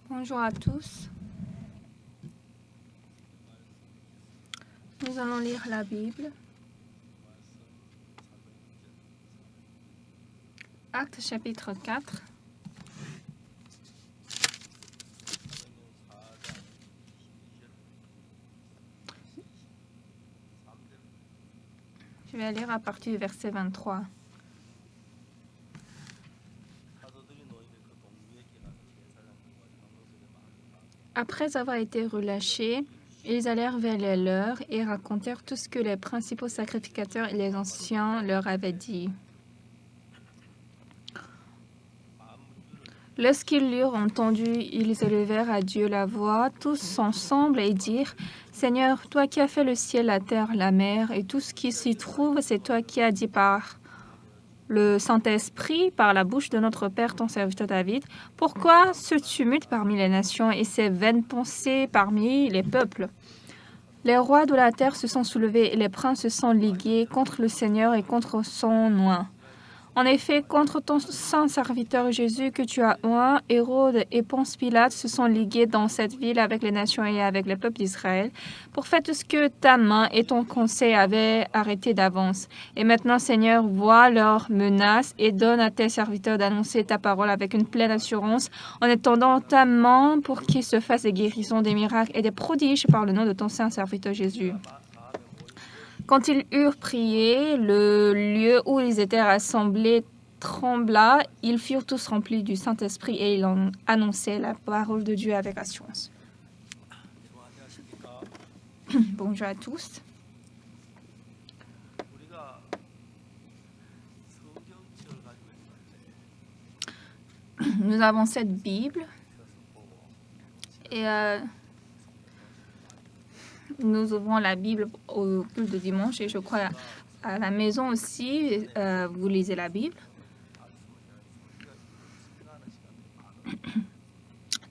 Bonjour à tous. Nous allons lire la Bible. Actes chapitre 4. Je vais lire à partir du verset 23. Après avoir été relâchés, ils allèrent vers les leurs et racontèrent tout ce que les principaux sacrificateurs et les anciens leur avaient dit. Lorsqu'ils l'eurent entendu, ils élevèrent à Dieu la voix, tous ensemble, et dirent, « Seigneur, toi qui as fait le ciel, la terre, la mer, et tout ce qui s'y trouve, c'est toi qui as dit par le Saint-Esprit, par la bouche de notre Père, ton serviteur David. Pourquoi ce tumulte parmi les nations et ces vaines pensées parmi les peuples? Les rois de la terre se sont soulevés et les princes se sont ligués contre le Seigneur et contre son oint. En effet, contre ton saint serviteur Jésus que tu as oint, Hérode et Ponce Pilate se sont ligués dans cette ville avec les nations et avec le peuple d'Israël pour faire tout ce que ta main et ton conseil avaient arrêté d'avance. Et maintenant, Seigneur, vois leurs menaces et donne à tes serviteurs d'annoncer ta parole avec une pleine assurance en étendant ta main pour qu'ils se fassent des guérisons, des miracles et des prodiges par le nom de ton saint serviteur Jésus. » Quand ils eurent prié, le lieu où ils étaient rassemblés trembla. Ils furent tous remplis du Saint-Esprit et ils annonçaient la parole de Dieu avec assurance. Bonjour à tous. Nous avons cette Bible et nous ouvrons la Bible au culte de dimanche et je crois à la maison aussi, vous lisez la Bible.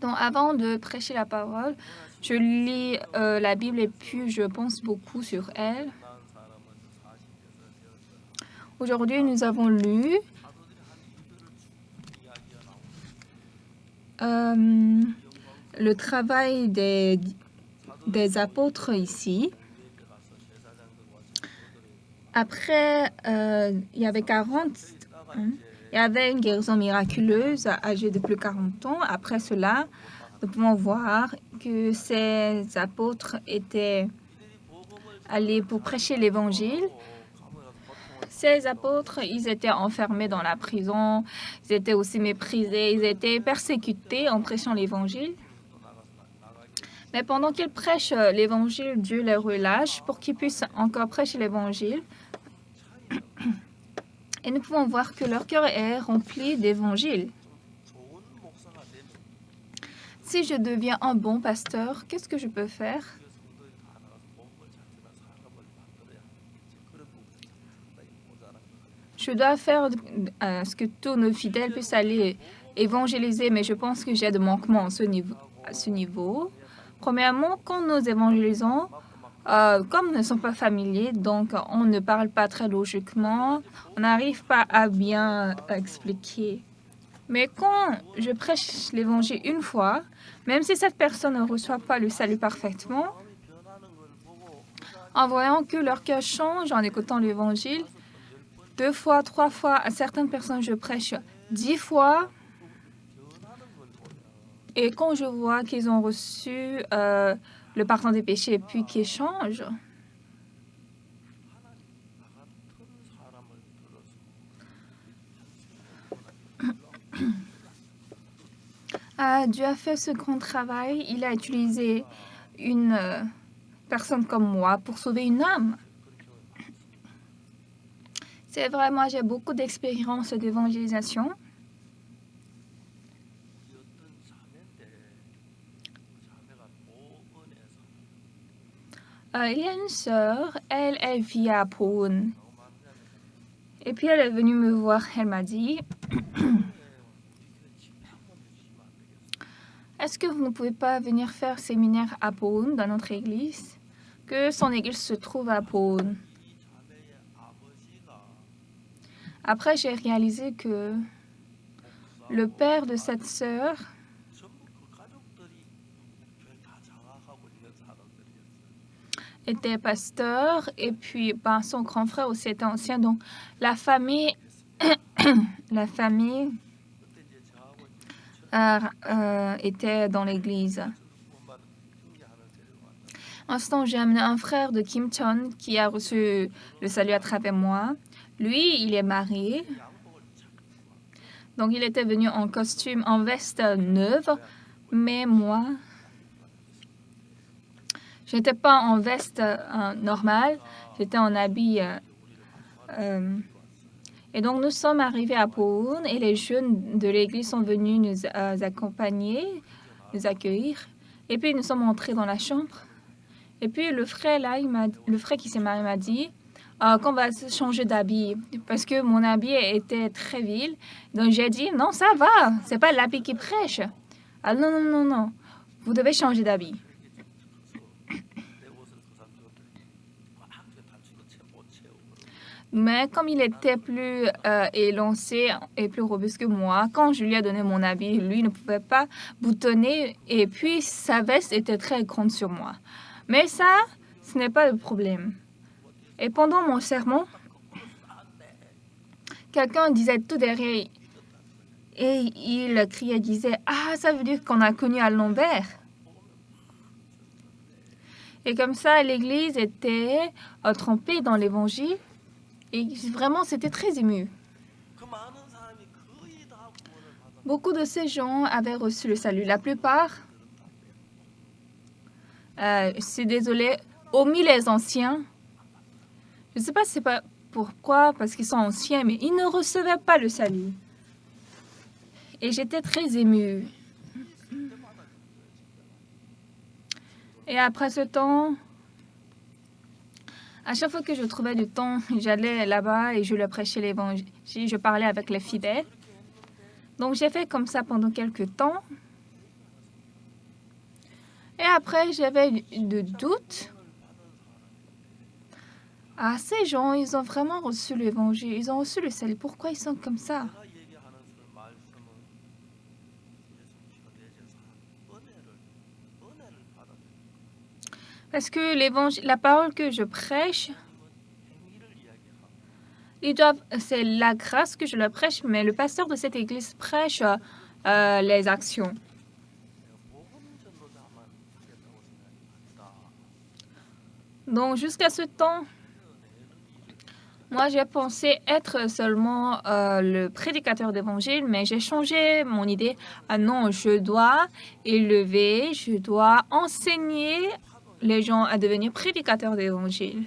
Donc, avant de prêcher la parole, je lis la Bible et puis je pense beaucoup sur elle. Aujourd'hui, nous avons lu le travail des apôtres ici. Après, il y avait 40 ans. Il y avait une guérison miraculeuse âgée de plus de 40 ans. Après cela, nous pouvons voir que ces apôtres étaient allés pour prêcher l'Évangile. Ces apôtres, ils étaient enfermés dans la prison, ils étaient aussi méprisés, ils étaient persécutés en prêchant l'Évangile. Mais pendant qu'ils prêchent l'Évangile, Dieu les relâche pour qu'ils puissent encore prêcher l'Évangile. Et nous pouvons voir que leur cœur est rempli d'Évangile. Si je deviens un bon pasteur, qu'est-ce que je peux faire? Je dois faire ce que tous nos fidèles puissent aller évangéliser, mais je pense que j'ai de manquements à ce niveau. Premièrement, quand nous évangélisons, comme nous ne sommes pas familiers, donc on ne parle pas très logiquement, on n'arrive pas à bien expliquer. Mais quand je prêche l'Évangile une fois, même si cette personne ne reçoit pas le salut parfaitement, en voyant que leur cœur change en écoutant l'Évangile, 2 fois, 3 fois, à certaines personnes je prêche 10 fois, et quand je vois qu'ils ont reçu le pardon des péchés et puis qu'ils changent, Dieu a fait ce grand travail. Il a utilisé une personne comme moi pour sauver une âme. C'est vrai, moi j'ai beaucoup d'expérience d'évangélisation. Il y a une sœur, elle vit à Pune. Et puis elle est venue me voir, elle m'a dit, est-ce que vous ne pouvez pas venir faire séminaire à Pune, dans notre église? Que son église se trouve à Pune. Après, j'ai réalisé que le père de cette sœur était pasteur et puis son grand frère aussi était ancien. Donc la famille, était dans l'église. En ce temps, j'ai amené un frère de Kim Chon qui a reçu le salut à travers moi. Lui, il est marié. Donc, il était venu en costume, en veste neuve. Mais moi, je n'étais pas en veste normale. J'étais en habit. Et donc, nous sommes arrivés à Poun et les jeunes de l'église sont venus nous accompagner, nous accueillir. Et puis, nous sommes entrés dans la chambre. Et puis, le frère qui s'est marié m'a dit qu'on va changer d'habit parce que mon habit était très vil. Donc, j'ai dit, non, ça va, c'est pas l'habit qui prêche. Ah non, non, non, non, vous devez changer d'habit. Mais comme il était plus élancé et plus robuste que moi, quand je lui ai donné mon habit, lui ne pouvait pas boutonner et puis sa veste était très grande sur moi. Mais ça, ce n'est pas le problème. Et pendant mon sermon, quelqu'un disait tout derrière et il criait, disait « Ah, ça veut dire qu'on a connu à l'envers ». Et comme ça, l'Église était trempée dans l'Évangile. Et vraiment, c'était très ému. Beaucoup de ces gens avaient reçu le salut. La plupart, c'est désolé, hormis les anciens. Je ne sais pas si c'est pas pourquoi, parce qu'ils sont anciens, mais ils ne recevaient pas le salut. Et j'étais très émue. Et après ce temps, à chaque fois que je trouvais du temps, j'allais là-bas et je leur prêchais l'évangile. Je parlais avec les fidèles. Donc, j'ai fait comme ça pendant quelques temps. Et après, j'avais de doutes. Ah, ces gens, ils ont vraiment reçu l'évangile. Ils ont reçu le salut. Pourquoi ils sont comme ça? Parce que l'évangile, la parole que je prêche, c'est la grâce que je leur prêche, mais le pasteur de cette église prêche les actions. Donc, jusqu'à ce temps, moi, j'ai pensé être seulement le prédicateur d'évangile, mais j'ai changé mon idée. Ah non, je dois élever, je dois enseigner les gens à devenir prédicateurs d'évangile.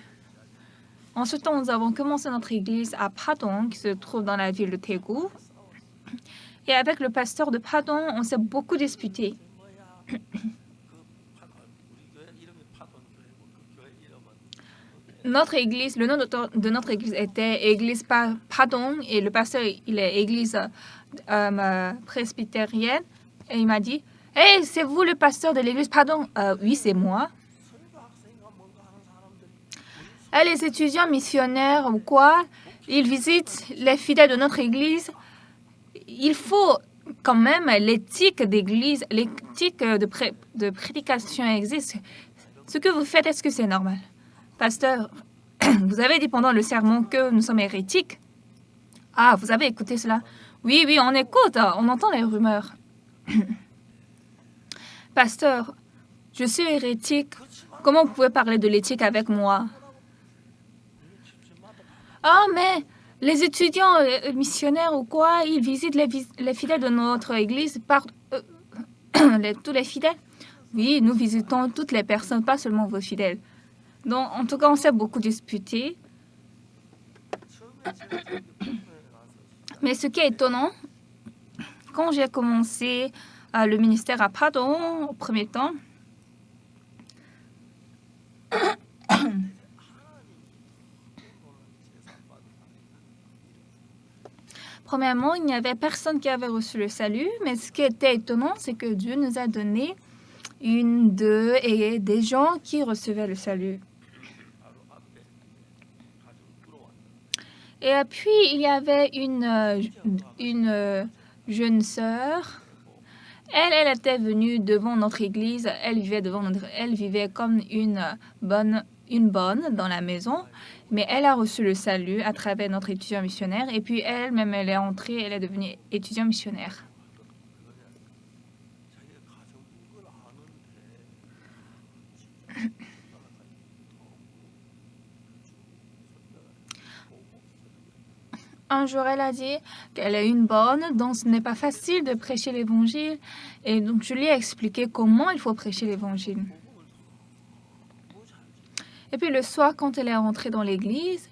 En ce temps, nous avons commencé notre église à Padong, qui se trouve dans la ville de Daegu. Et avec le pasteur de Padong, on s'est beaucoup disputé. Notre église, le nom de notre église était Église Padong et le pasteur, il est église presbytérienne. Et il m'a dit, « Hey, c'est vous le pasteur de l'église Padong? Oui, c'est moi. Et les étudiants missionnaires ou quoi, ils visitent les fidèles de notre église. Il faut quand même l'éthique d'église, l'éthique de prédication existe. Ce que vous faites, est-ce que c'est normal? Pasteur, vous avez dit pendant le sermon que nous sommes hérétiques. Ah, vous avez écouté cela? Oui, oui, on écoute, on entend les rumeurs. Pasteur, je suis hérétique. Comment vous pouvez parler de l'éthique avec moi? Ah, mais les étudiants missionnaires ou quoi, ils visitent les fidèles de notre église tous les fidèles? Oui, nous visitons toutes les personnes, pas seulement vos fidèles. Donc, en tout cas, on s'est beaucoup disputé. Mais ce qui est étonnant, quand j'ai commencé le ministère à Padong, au premier temps, premièrement, il n'y avait personne qui avait reçu le salut, mais ce qui était étonnant, c'est que Dieu nous a donné des gens qui recevaient le salut. Et puis, il y avait une jeune sœur. Elle était venue devant notre église. Elle vivait comme une bonne une bonne dans la maison, mais elle a reçu le salut à travers notre étudiant missionnaire. Et puis elle-même, elle est entrée, elle est devenue étudiant missionnaire. Un jour, elle a dit qu'elle est une bonne, donc ce n'est pas facile de prêcher l'évangile. Et donc, je lui ai expliqué comment il faut prêcher l'évangile. Et puis, le soir, quand elle est rentrée dans l'église,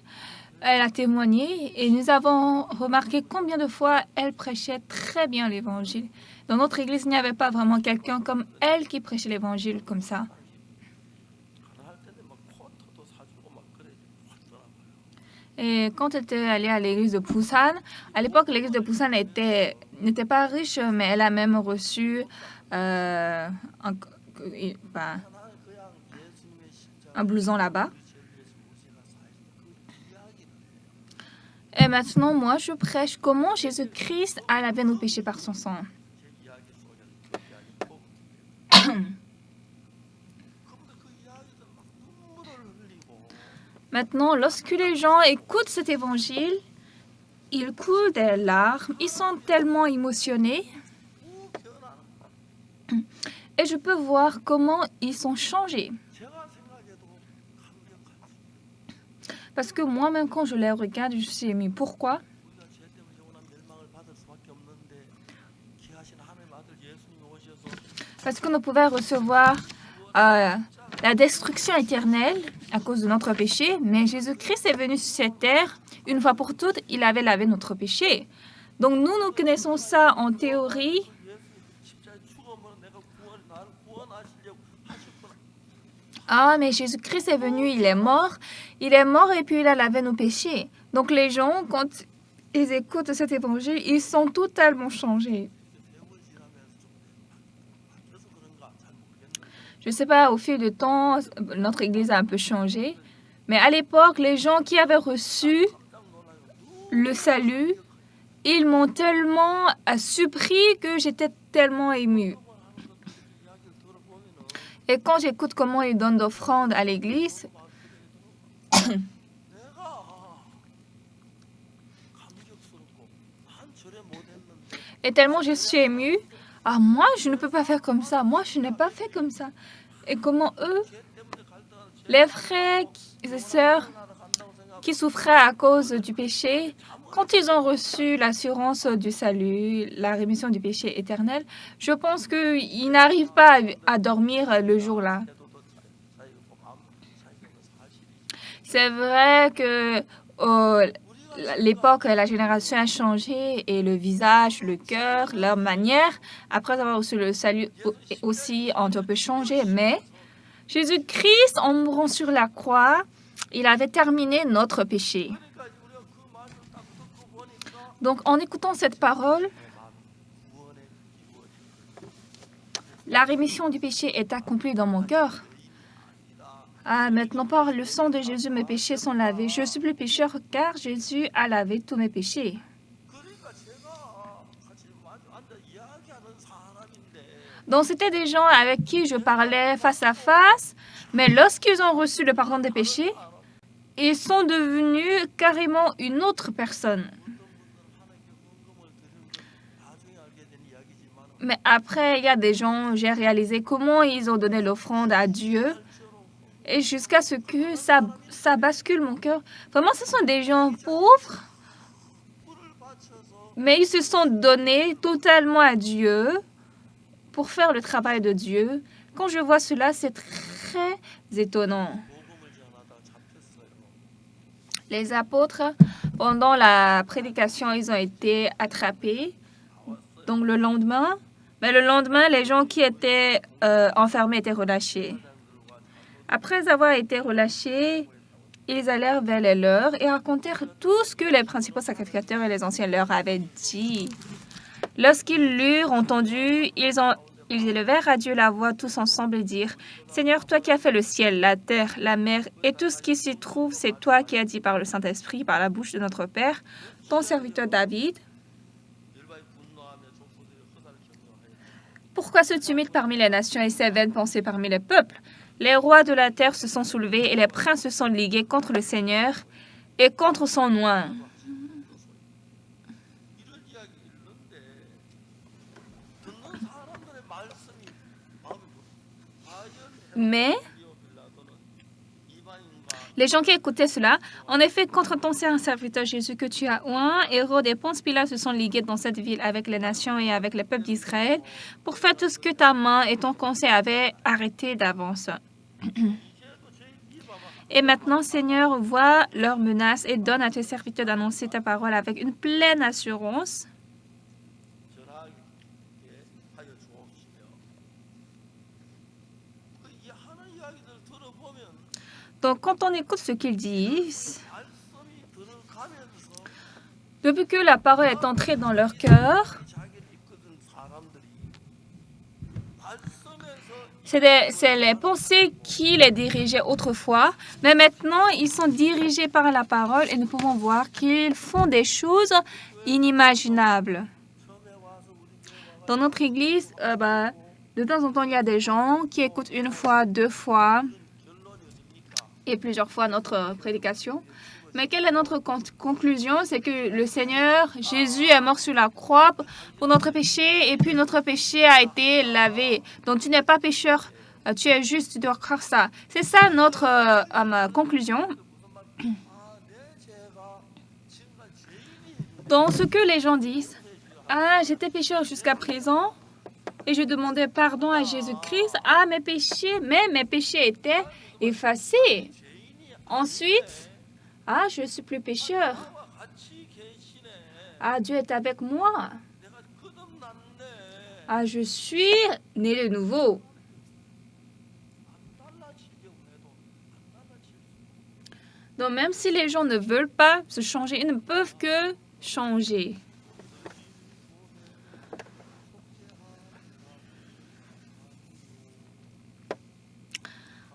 elle a témoigné et nous avons remarqué combien de fois elle prêchait très bien l'évangile. Dans notre église, il n'y avait pas vraiment quelqu'un comme elle qui prêchait l'évangile comme ça. Et quand elle était allée à l'église de Busan, à l'époque, l'église de Busan n'était pas riche, mais elle a même reçu un blouson là-bas. Et maintenant, moi, je prêche comment Jésus-Christ a lavé nos péchés par son sang. Maintenant, lorsque les gens écoutent cet évangile, ils coulent des larmes, ils sont tellement émotionnés. Et je peux voir comment ils sont changés. Parce que moi-même, quand je les regarde, je suis émue. Pourquoi? Parce qu'on ne pouvait recevoir la destruction éternelle à cause de notre péché, mais Jésus-Christ est venu sur cette terre, une fois pour toutes, il avait lavé notre péché. Donc nous connaissons ça en théorie. Ah, mais Jésus-Christ est venu, il est mort et puis il a lavé nos péchés. Donc les gens, quand ils écoutent cet évangile, ils sont totalement changés. Je ne sais pas, au fil du temps, notre Église a un peu changé. Mais à l'époque, les gens qui avaient reçu le salut, ils m'ont tellement surpris que j'étais tellement émue. Et quand j'écoute comment ils donnent d'offrandes à l'Église, et tellement je suis émue, ah, moi, je ne peux pas faire comme ça. Moi, je n'ai pas fait comme ça. Et comment eux, les frères et sœurs qui souffraient à cause du péché, quand ils ont reçu l'assurance du salut, la rémission du péché éternel, je pense qu'ils n'arrivent pas à dormir le jour-là. C'est vrai que l'époque, la génération a changé et le visage, le cœur, leur manière, après avoir reçu le salut aussi, ont un peu changé. Mais Jésus-Christ, en mourant sur la croix, il avait terminé notre péché. Donc, en écoutant cette parole, la rémission du péché est accomplie dans mon cœur. Ah, maintenant, par le sang de Jésus, mes péchés sont lavés. Je suis plus pécheur car Jésus a lavé tous mes péchés. Donc, c'était des gens avec qui je parlais face à face, mais lorsqu'ils ont reçu le pardon des péchés, ils sont devenus carrément une autre personne. Mais après, il y a des gens, j'ai réalisé comment ils ont donné l'offrande à Dieu. Et jusqu'à ce que ça bascule mon cœur. Vraiment, ce sont des gens pauvres, mais ils se sont donnés totalement à Dieu pour faire le travail de Dieu. Quand je vois cela, c'est très étonnant. Les apôtres, pendant la prédication, ils ont été attrapés. Donc le lendemain, les gens qui étaient enfermés étaient relâchés. Après avoir été relâchés, ils allèrent vers les leurs et racontèrent tout ce que les principaux sacrificateurs et les anciens leur avaient dit. Lorsqu'ils l'eurent entendu, ils élevèrent à Dieu la voix tous ensemble et dirent « Seigneur, toi qui as fait le ciel, la terre, la mer et tout ce qui s'y trouve, c'est toi qui as dit par le Saint-Esprit, par la bouche de notre Père, ton serviteur David. Pourquoi ce tumulte parmi les nations et ces vaines pensées parmi les peuples? Les rois de la terre se sont soulevés et les princes se sont ligués contre le Seigneur et contre son oint. Mais les gens qui écoutaient cela, en effet, contre ton serviteur Jésus que tu as oint, Hérode et Ponce Pilate se sont ligués dans cette ville avec les nations et avec le peuple d'Israël pour faire tout ce que ta main et ton conseil avaient arrêté d'avance. Et maintenant, Seigneur, vois leurs menaces et donne à tes serviteurs d'annoncer ta parole avec une pleine assurance. Donc, quand on écoute ce qu'ils disent, depuis que la parole est entrée dans leur cœur, c'est les pensées qui les dirigeaient autrefois, mais maintenant, ils sont dirigés par la parole et nous pouvons voir qu'ils font des choses inimaginables. Dans notre église, de temps en temps, il y a des gens qui écoutent une fois, 2 fois et plusieurs fois notre prédication. Mais quelle est notre conclusion? C'est que le Seigneur, Jésus est mort sur la croix pour notre péché et puis notre péché a été lavé. Donc tu n'es pas pécheur, tu es juste, tu dois croire ça. C'est ça notre conclusion. Donc ce que les gens disent, ah, j'étais pécheur jusqu'à présent et je demandais pardon à Jésus-Christ. Ah, mes péchés étaient effacés. Ensuite, ah, je ne suis plus pécheur. Ah, Dieu est avec moi. Ah, je suis né de nouveau. Donc, même si les gens ne veulent pas se changer, ils ne peuvent que changer.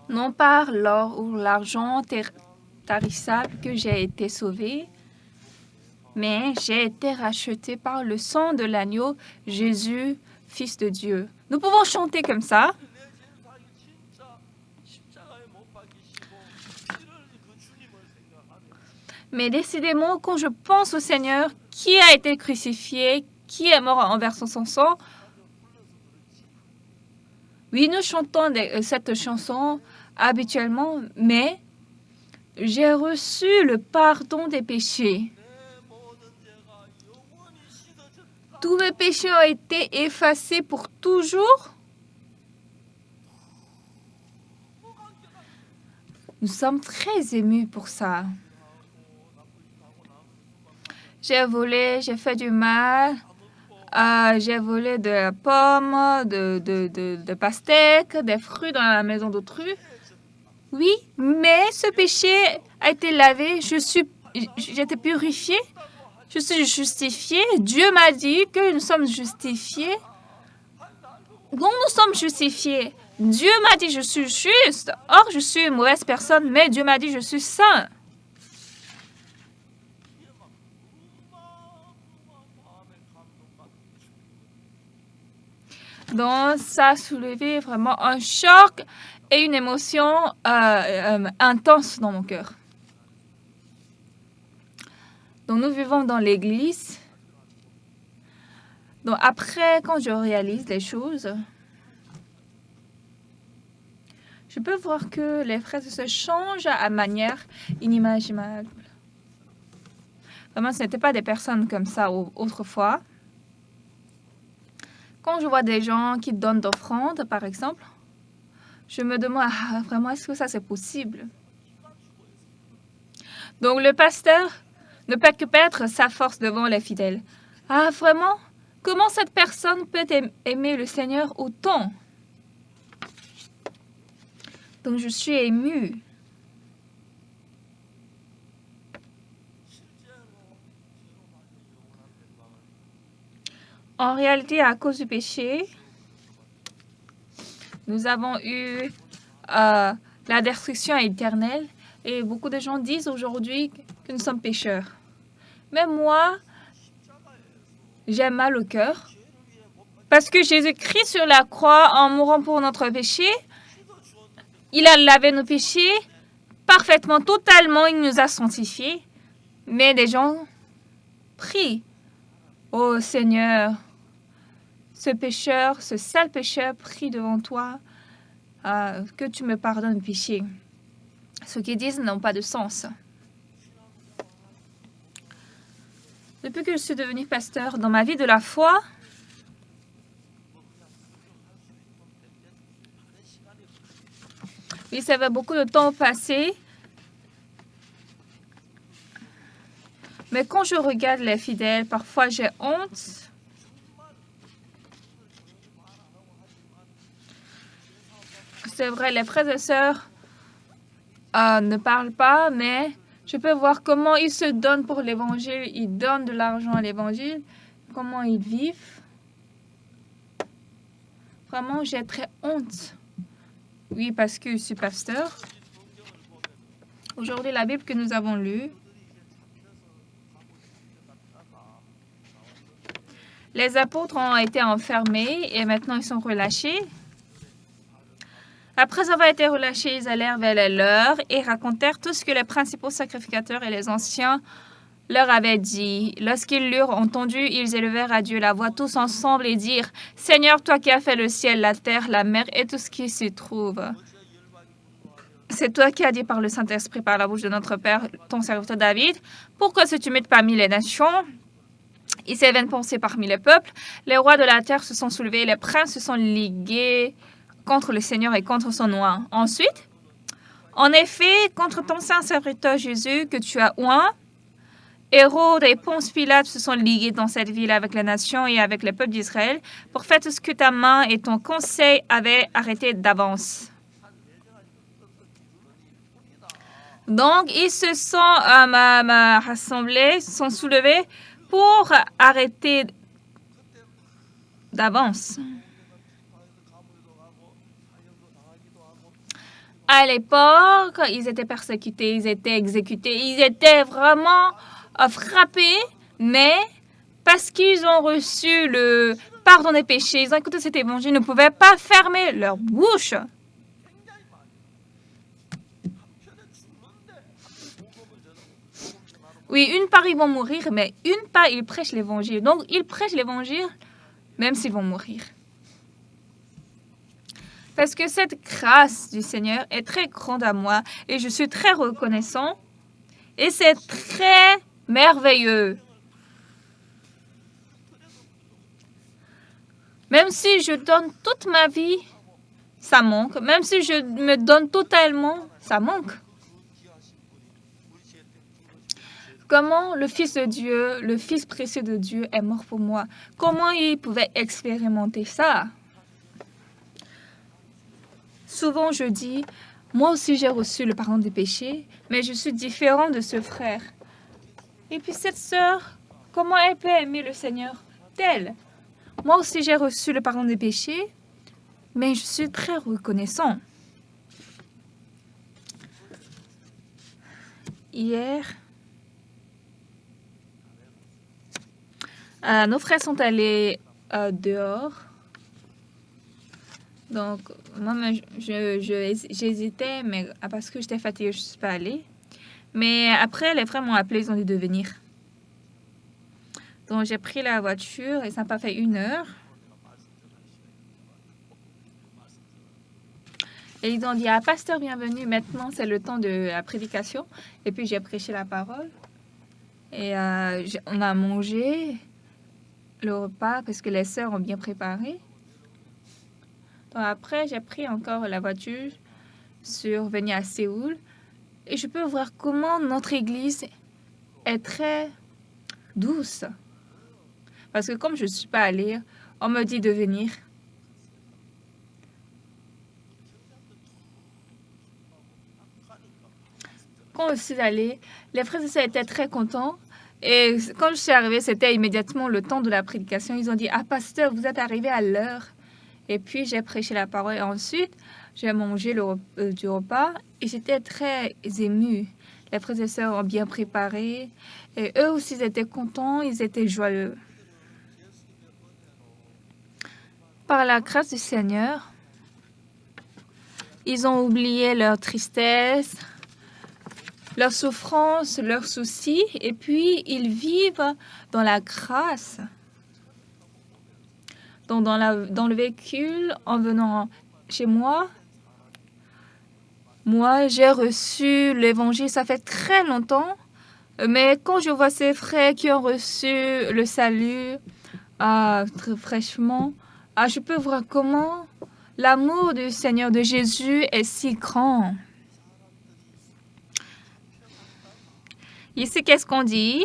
Non par l'or ou l'argent tarissable que j'ai été sauvé, mais j'ai été racheté par le sang de l'agneau, Jésus, Fils de Dieu. Nous pouvons chanter comme ça. Mais décidément, quand je pense au Seigneur qui a été crucifié, qui est mort en versant son sang, oui, nous chantons cette chanson habituellement, mais j'ai reçu le pardon des péchés. Tous mes péchés ont été effacés pour toujours. Nous sommes très émus pour ça. J'ai volé, j'ai fait du mal, j'ai volé de la pomme, de pastèques, des fruits dans la maison d'autrui. Oui, mais ce péché a été lavé, j'ai été purifié, je suis justifié. Dieu m'a dit que nous sommes justifiés. Donc nous sommes justifiés. Dieu m'a dit je suis juste. Or, je suis une mauvaise personne, mais Dieu m'a dit je suis saint. Donc, ça a soulevé vraiment un choc et une émotion intense dans mon cœur. Donc, nous vivons dans l'Église. Donc, après, quand je réalise les choses, je peux voir que les frères se changent à manière inimaginable. Vraiment, ce n'étaient pas des personnes comme ça autrefois. Quand je vois des gens qui donnent d'offrandes, par exemple, je me demande, vraiment, est-ce que ça c'est possible? Donc, le pasteur ne peut que perdre sa force devant les fidèles. Ah, vraiment? Comment cette personne peut aimer le Seigneur autant? Donc, je suis émue. En réalité, à cause du péché, nous avons eu la destruction éternelle et beaucoup de gens disent aujourd'hui que nous sommes pécheurs. Mais moi, j'ai mal au cœur parce que Jésus-Christ sur la croix en mourant pour notre péché Il a lavé nos péchés parfaitement, totalement. Il nous a sanctifiés. Mais des gens prient. Oh Seigneur, ce pécheur, ce sale pécheur prie devant toi que tu me pardonnes le péché. Ce qu'ils disent n'ont pas de sens. Depuis que je suis devenue pasteur dans ma vie de la foi, oui, ça va beaucoup de temps passer. Mais quand je regarde les fidèles, parfois j'ai honte. C'est vrai, les frères et sœurs ne parlent pas, mais je peux voir comment ils se donnent pour l'évangile. Ils donnent de l'argent à l'évangile, comment ils vivent. Vraiment, j'ai très honte. Oui, parce que je suis pasteur. Aujourd'hui, la Bible que nous avons lue, les apôtres ont été enfermés et maintenant ils sont relâchés. Après avoir été relâchés, ils allèrent vers les leurs et racontèrent tout ce que les principaux sacrificateurs et les anciens leur avaient dit. Lorsqu'ils l'eurent entendu, ils élevèrent à Dieu la voix tous ensemble et dirent: « Seigneur, toi qui as fait le ciel, la terre, la mer et tout ce qui s'y trouve. C'est toi qui as dit par le Saint-Esprit, par la bouche de notre Père, ton serviteur David, pourquoi se tumultes parmi les nations? Il s'éveille pensée parmi les peuples. Les rois de la terre se sont soulevés, les princes se sont ligués contre le Seigneur et contre son nom. Ensuite, en effet, contre ton saint serviteur Jésus que tu as oint, Hérode et Ponce Pilate se sont ligués dans cette ville avec les nations et avec les peuples d'Israël pour faire tout ce que ta main et ton conseil avaient arrêté d'avance. Donc, ils se sont rassemblés, se sont soulevés pour arrêter d'avance. À l'époque, ils étaient persécutés, ils étaient exécutés, ils étaient vraiment frappés, mais parce qu'ils ont reçu le pardon des péchés, ils ont écouté cet évangile, ils ne pouvaient pas fermer leur bouche. Oui, une part, ils vont mourir, mais une part, ils prêchent l'évangile. Donc, ils prêchent l'évangile, même s'ils vont mourir. Parce que cette grâce du Seigneur est très grande à moi et je suis très reconnaissant. Et c'est très merveilleux. Même si je donne toute ma vie, ça manque. Même si je me donne totalement, ça manque. Comment le Fils de Dieu, le Fils précieux de Dieu est mort pour moi? Comment il pouvait expérimenter ça? Souvent, je dis, moi aussi j'ai reçu le pardon des péchés, mais je suis différent de ce frère. Et puis cette sœur, comment elle peut aimer le Seigneur tel? Moi aussi j'ai reçu le pardon des péchés, mais je suis très reconnaissant. Hier, nos frères sont allés dehors. Donc, moi, j'hésitais, mais parce que j'étais fatiguée, je ne suis pas allée. Mais après, les frères m'ont appelé, ils ont dit de venir. Donc, j'ai pris la voiture et ça n'a pas fait 1 heure. Et ils ont dit, ah, pasteur, bienvenue, maintenant c'est le temps de la prédication. Et puis, j'ai prêché la parole. Et on a mangé le repas parce que les sœurs ont bien préparé. Donc après, j'ai pris encore la voiture sur venir à Séoul et je peux voir comment notre église est très douce. Parce que comme je ne suis pas allée, on me dit de venir. Quand je suis allée, les frères et sœurs étaient très contents. Et quand je suis arrivée, c'était immédiatement le temps de la prédication. Ils ont dit, ah pasteur, vous êtes arrivé à l'heure. Et puis, j'ai prêché la parole. Et ensuite, j'ai mangé du repas et j'étais très émue. Les frères et sœurs ont bien préparé. Et eux aussi, ils étaient contents, ils étaient joyeux. Par la grâce du Seigneur, Ils ont oublié leur tristesse, leur souffrance, leurs soucis, et puis ils vivent dans la grâce. Donc dans le véhicule, en venant chez moi, j'ai reçu l'évangile, ça fait très longtemps, mais quand je vois ces frères qui ont reçu le salut très fraîchement, je peux voir comment l'amour du Seigneur de Jésus est si grand. Ici, qu'est-ce qu'on dit?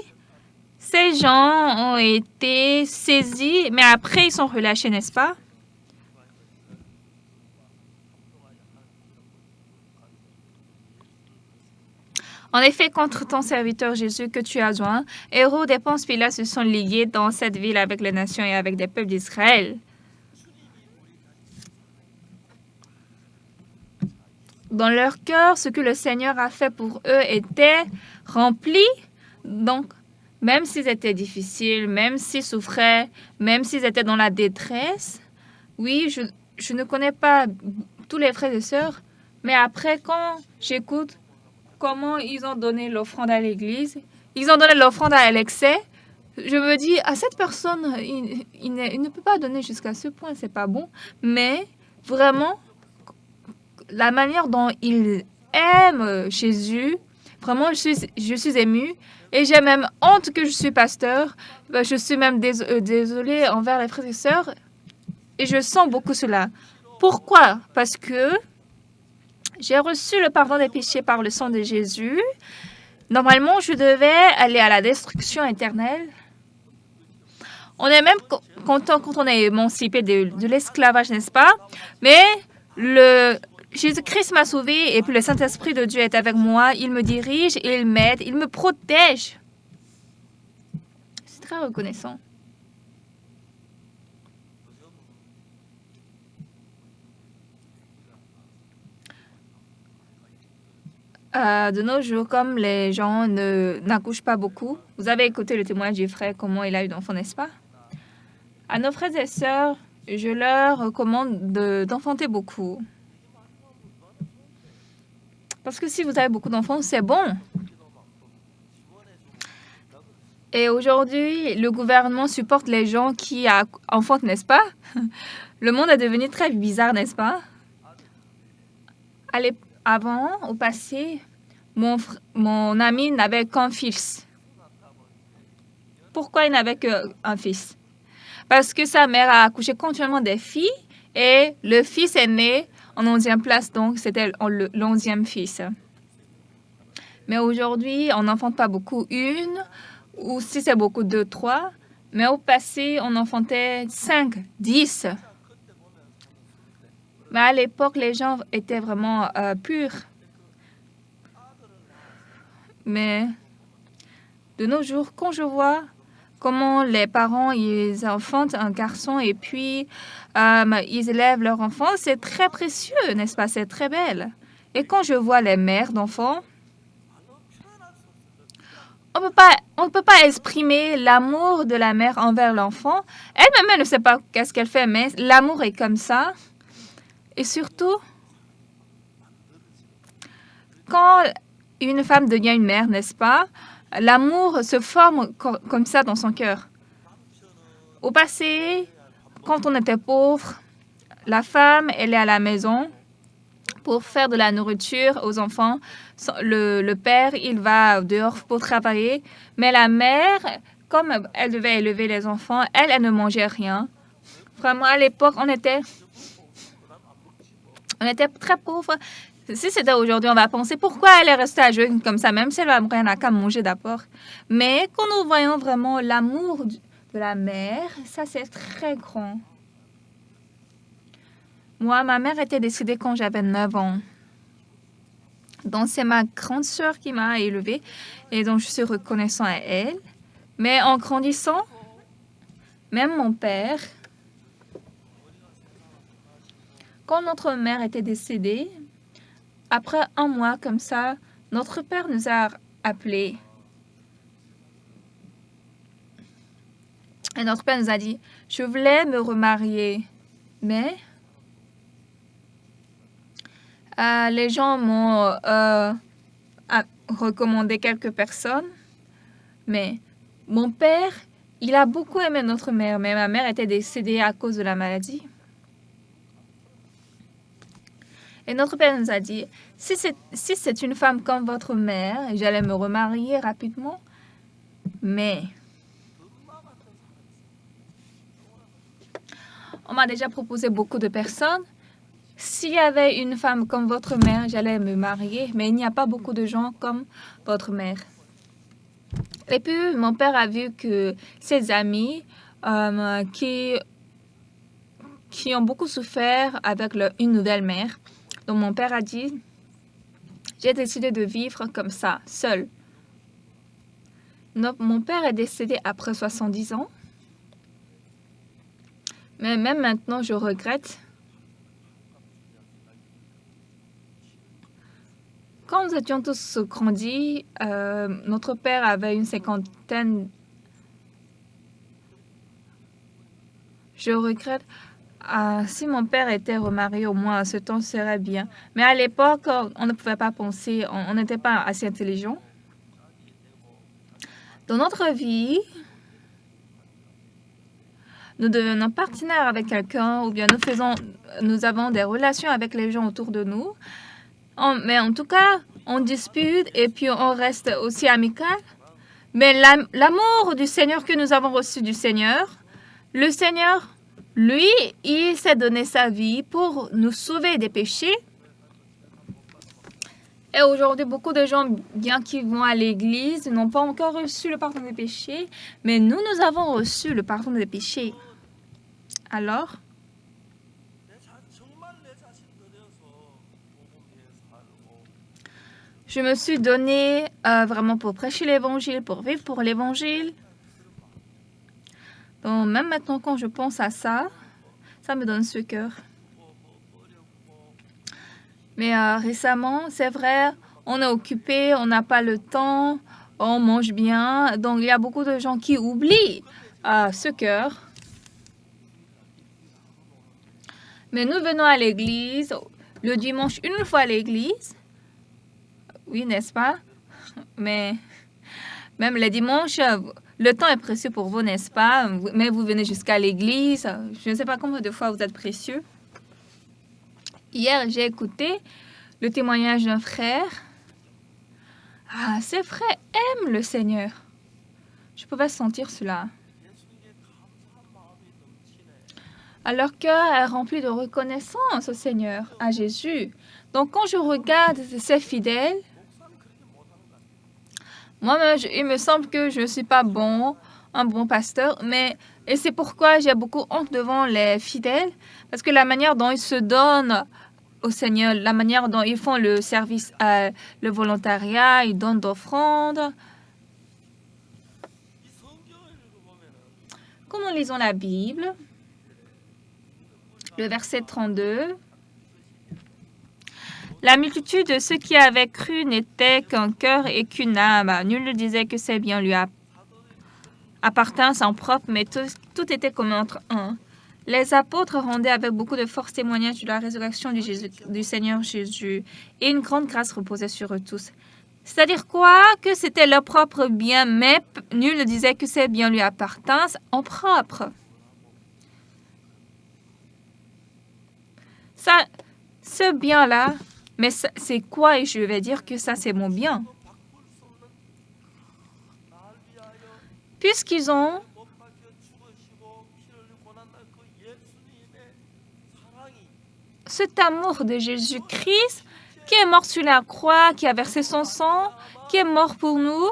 Ces gens ont été saisis, mais après, ils sont relâchés, n'est-ce pas? En effet, contre ton serviteur Jésus que tu as joint, Hérode et Ponce Pilate se sont liés dans cette ville avec les nations et avec des peuples d'Israël. Dans leur cœur, ce que le Seigneur a fait pour eux était rempli. Donc, même s'ils étaient difficiles, même s'ils souffraient, même s'ils étaient dans la détresse, oui, je ne connais pas tous les frères et sœurs, mais après, quand j'écoute comment ils ont donné l'offrande à l'église, ils ont donné l'offrande à Alexei, je me dis, à cette personne, il ne peut pas donner jusqu'à ce point, c'est pas bon, mais vraiment, la manière dont il aime Jésus, vraiment, je suis émue. Et j'ai même honte que je suis pasteur. Je suis même désolée envers les frères et sœurs. Et je sens beaucoup cela. Pourquoi? Parce que j'ai reçu le pardon des péchés par le sang de Jésus. Normalement, je devais aller à la destruction éternelle. On est même content quand on est émancipé de l'esclavage, n'est-ce pas? Mais Jésus-Christ m'a sauvé et puis le Saint-Esprit de Dieu est avec moi. Il me dirige, il m'aide, il me protège. C'est très reconnaissant. De nos jours, comme les gens n'accouchent pas beaucoup, vous avez écouté le témoignage du frère, comment il a eu d'enfants, n'est-ce pas? À nos frères et sœurs, je leur recommande d'enfanter beaucoup. Parce que si vous avez beaucoup d'enfants, c'est bon. Et aujourd'hui, le gouvernement supporte les gens qui enfantent, n'est-ce pas? Le monde est devenu très bizarre, n'est-ce pas? Avant, au passé, mon ami n'avait qu'un fils. Pourquoi il n'avait qu'un fils? Parce que sa mère a accouché continuellement des filles et le fils est né en 11e place, donc c'était le 11e fils. Mais aujourd'hui, on n'enfante pas beaucoup, une, ou si c'est beaucoup, 2, 3. Mais au passé, on enfantait 5, 10. Mais à l'époque, les gens étaient vraiment purs. Mais de nos jours, quand je vois comment les parents ils enfantent un garçon et puis ils élèvent leur enfant, c'est très précieux, n'est-ce pas? C'est très belle. Et quand je vois les mères d'enfants, on ne peut pas exprimer l'amour de la mère envers l'enfant. Elle-même, elle ne sait pas qu'est-ce qu'elle fait, mais l'amour est comme ça. Et surtout, quand une femme devient une mère, n'est-ce pas? L'amour se forme comme ça dans son cœur. Au passé, quand on était pauvre, la femme, elle est à la maison pour faire de la nourriture aux enfants. Le père, il va dehors pour travailler. Mais la mère, comme elle devait élever les enfants, elle ne mangeait rien. Vraiment, à l'époque, on était très pauvres. Si c'était aujourd'hui, on va penser pourquoi elle est restée à jeûne comme ça, même si elle n'a qu'à manger d'abord. Mais quand nous voyons vraiment l'amour de la mère, ça c'est très grand. Moi, ma mère était décédée quand j'avais 9 ans. Donc c'est ma grande sœur qui m'a élevée et donc je suis reconnaissant à elle. Mais en grandissant, même mon père, quand notre mère était décédée, après un mois comme ça, notre père nous a appelés. Et notre père nous a dit, je voulais me remarier, mais Les gens m'ont recommandé quelques personnes, mais mon père, il a beaucoup aimé notre mère, mais ma mère était décédée à cause de la maladie. Et notre père nous a dit, si c'est une femme comme votre mère, j'allais me remarier rapidement, mais on m'a déjà proposé beaucoup de personnes. S'il y avait une femme comme votre mère, j'allais me marier, mais il n'y a pas beaucoup de gens comme votre mère. Et puis, mon père a vu que ses amis qui ont beaucoup souffert avec une nouvelle mère. Donc, mon père a dit, j'ai décidé de vivre comme ça, seul. Mon père est décédé après 70 ans. Mais même maintenant, je regrette. Quand nous étions tous grandis, notre père avait une cinquantaine. Je regrette. Si mon père était remarié, au moins, ce temps serait bien. Mais à l'époque, on ne pouvait pas penser, on n'était pas assez intelligent. Dans notre vie, nous devenons partenaires avec quelqu'un ou bien nous avons des relations avec les gens autour de nous. Mais en tout cas, on dispute et puis on reste aussi amical. Mais l'amour du Seigneur que nous avons reçu du Seigneur, le Seigneur, lui, il s'est donné sa vie pour nous sauver des péchés. Et aujourd'hui, beaucoup de gens, bien qu'ils vont à l'église, n'ont pas encore reçu le pardon des péchés. Mais nous avons reçu le pardon des péchés. Alors, je me suis donné vraiment pour prêcher l'évangile, pour vivre pour l'évangile. Donc, même maintenant, quand je pense à ça, ça me donne ce cœur. Mais récemment, c'est vrai, on est occupé, on n'a pas le temps, on mange bien. Donc, il y a beaucoup de gens qui oublient ce cœur. Mais nous venons à l'église le dimanche une fois à l'église. Oui, n'est-ce pas? Mais même les dimanches, le temps est précieux pour vous, n'est-ce pas? Mais vous venez jusqu'à l'église. Je ne sais pas combien de fois vous êtes précieux. Hier, j'ai écouté le témoignage d'un frère. Ces frères aiment le Seigneur. Je pouvais sentir cela. Leur cœur est rempli de reconnaissance au Seigneur, à Jésus. Donc, quand je regarde ces fidèles, moi-même, il me semble que je ne suis pas un bon pasteur, et c'est pourquoi j'ai beaucoup honte devant les fidèles, parce que la manière dont ils se donnent au Seigneur, la manière dont ils font le service, le volontariat, ils donnent d'offrandes. Quand nous lisons la Bible, le verset 32, la multitude de ceux qui avaient cru n'était qu'un cœur et qu'une âme. Nul ne disait que ces biens lui appartinssent en propre, mais tout était commun entre un. Les apôtres rendaient avec beaucoup de force témoignage de la résurrection du Seigneur Jésus, et une grande grâce reposait sur eux tous. C'est-à-dire quoi? Que c'était leur propre bien, mais nul ne disait que ces biens lui appartinssent en propre. Ça, ce bien-là, mais c'est quoi? Et je vais dire que ça, c'est mon bien. Puisqu'ils ont cet amour de Jésus-Christ qui est mort sur la croix, qui a versé son sang, qui est mort pour nous.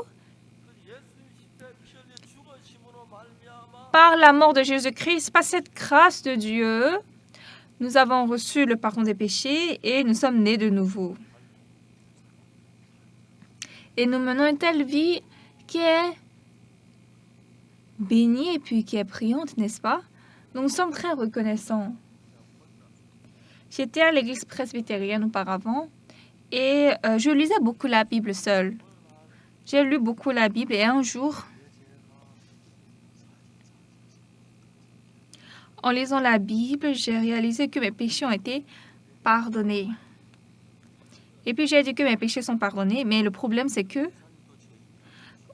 Par la mort de Jésus-Christ, par cette grâce de Dieu, nous avons reçu le pardon des péchés et nous sommes nés de nouveau. Et nous menons une telle vie qui est bénie et puis qui est priante, n'est-ce pas? Donc nous sommes très reconnaissants. J'étais à l'église presbytérienne auparavant et je lisais beaucoup la Bible seule. J'ai lu beaucoup la Bible et un jour, en lisant la Bible, j'ai réalisé que mes péchés ont été pardonnés. Et puis j'ai dit que mes péchés sont pardonnés, mais le problème c'est que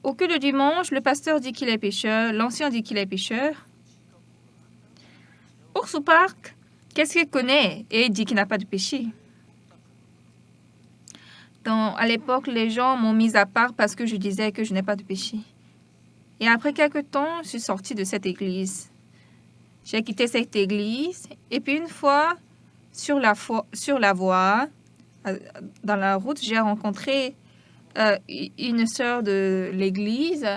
au culte de dimanche, le pasteur dit qu'il est pécheur, l'ancien dit qu'il est pécheur. Ours Park, qu'est-ce qu'il connaît? Et il dit qu'il n'a pas de péché. À l'époque, les gens m'ont mis à part parce que je disais que je n'ai pas de péché. Et après quelque temps, je suis sortie de cette église. J'ai quitté cette église et puis une fois, sur la voie, dans la route, j'ai rencontré une sœur de l'église.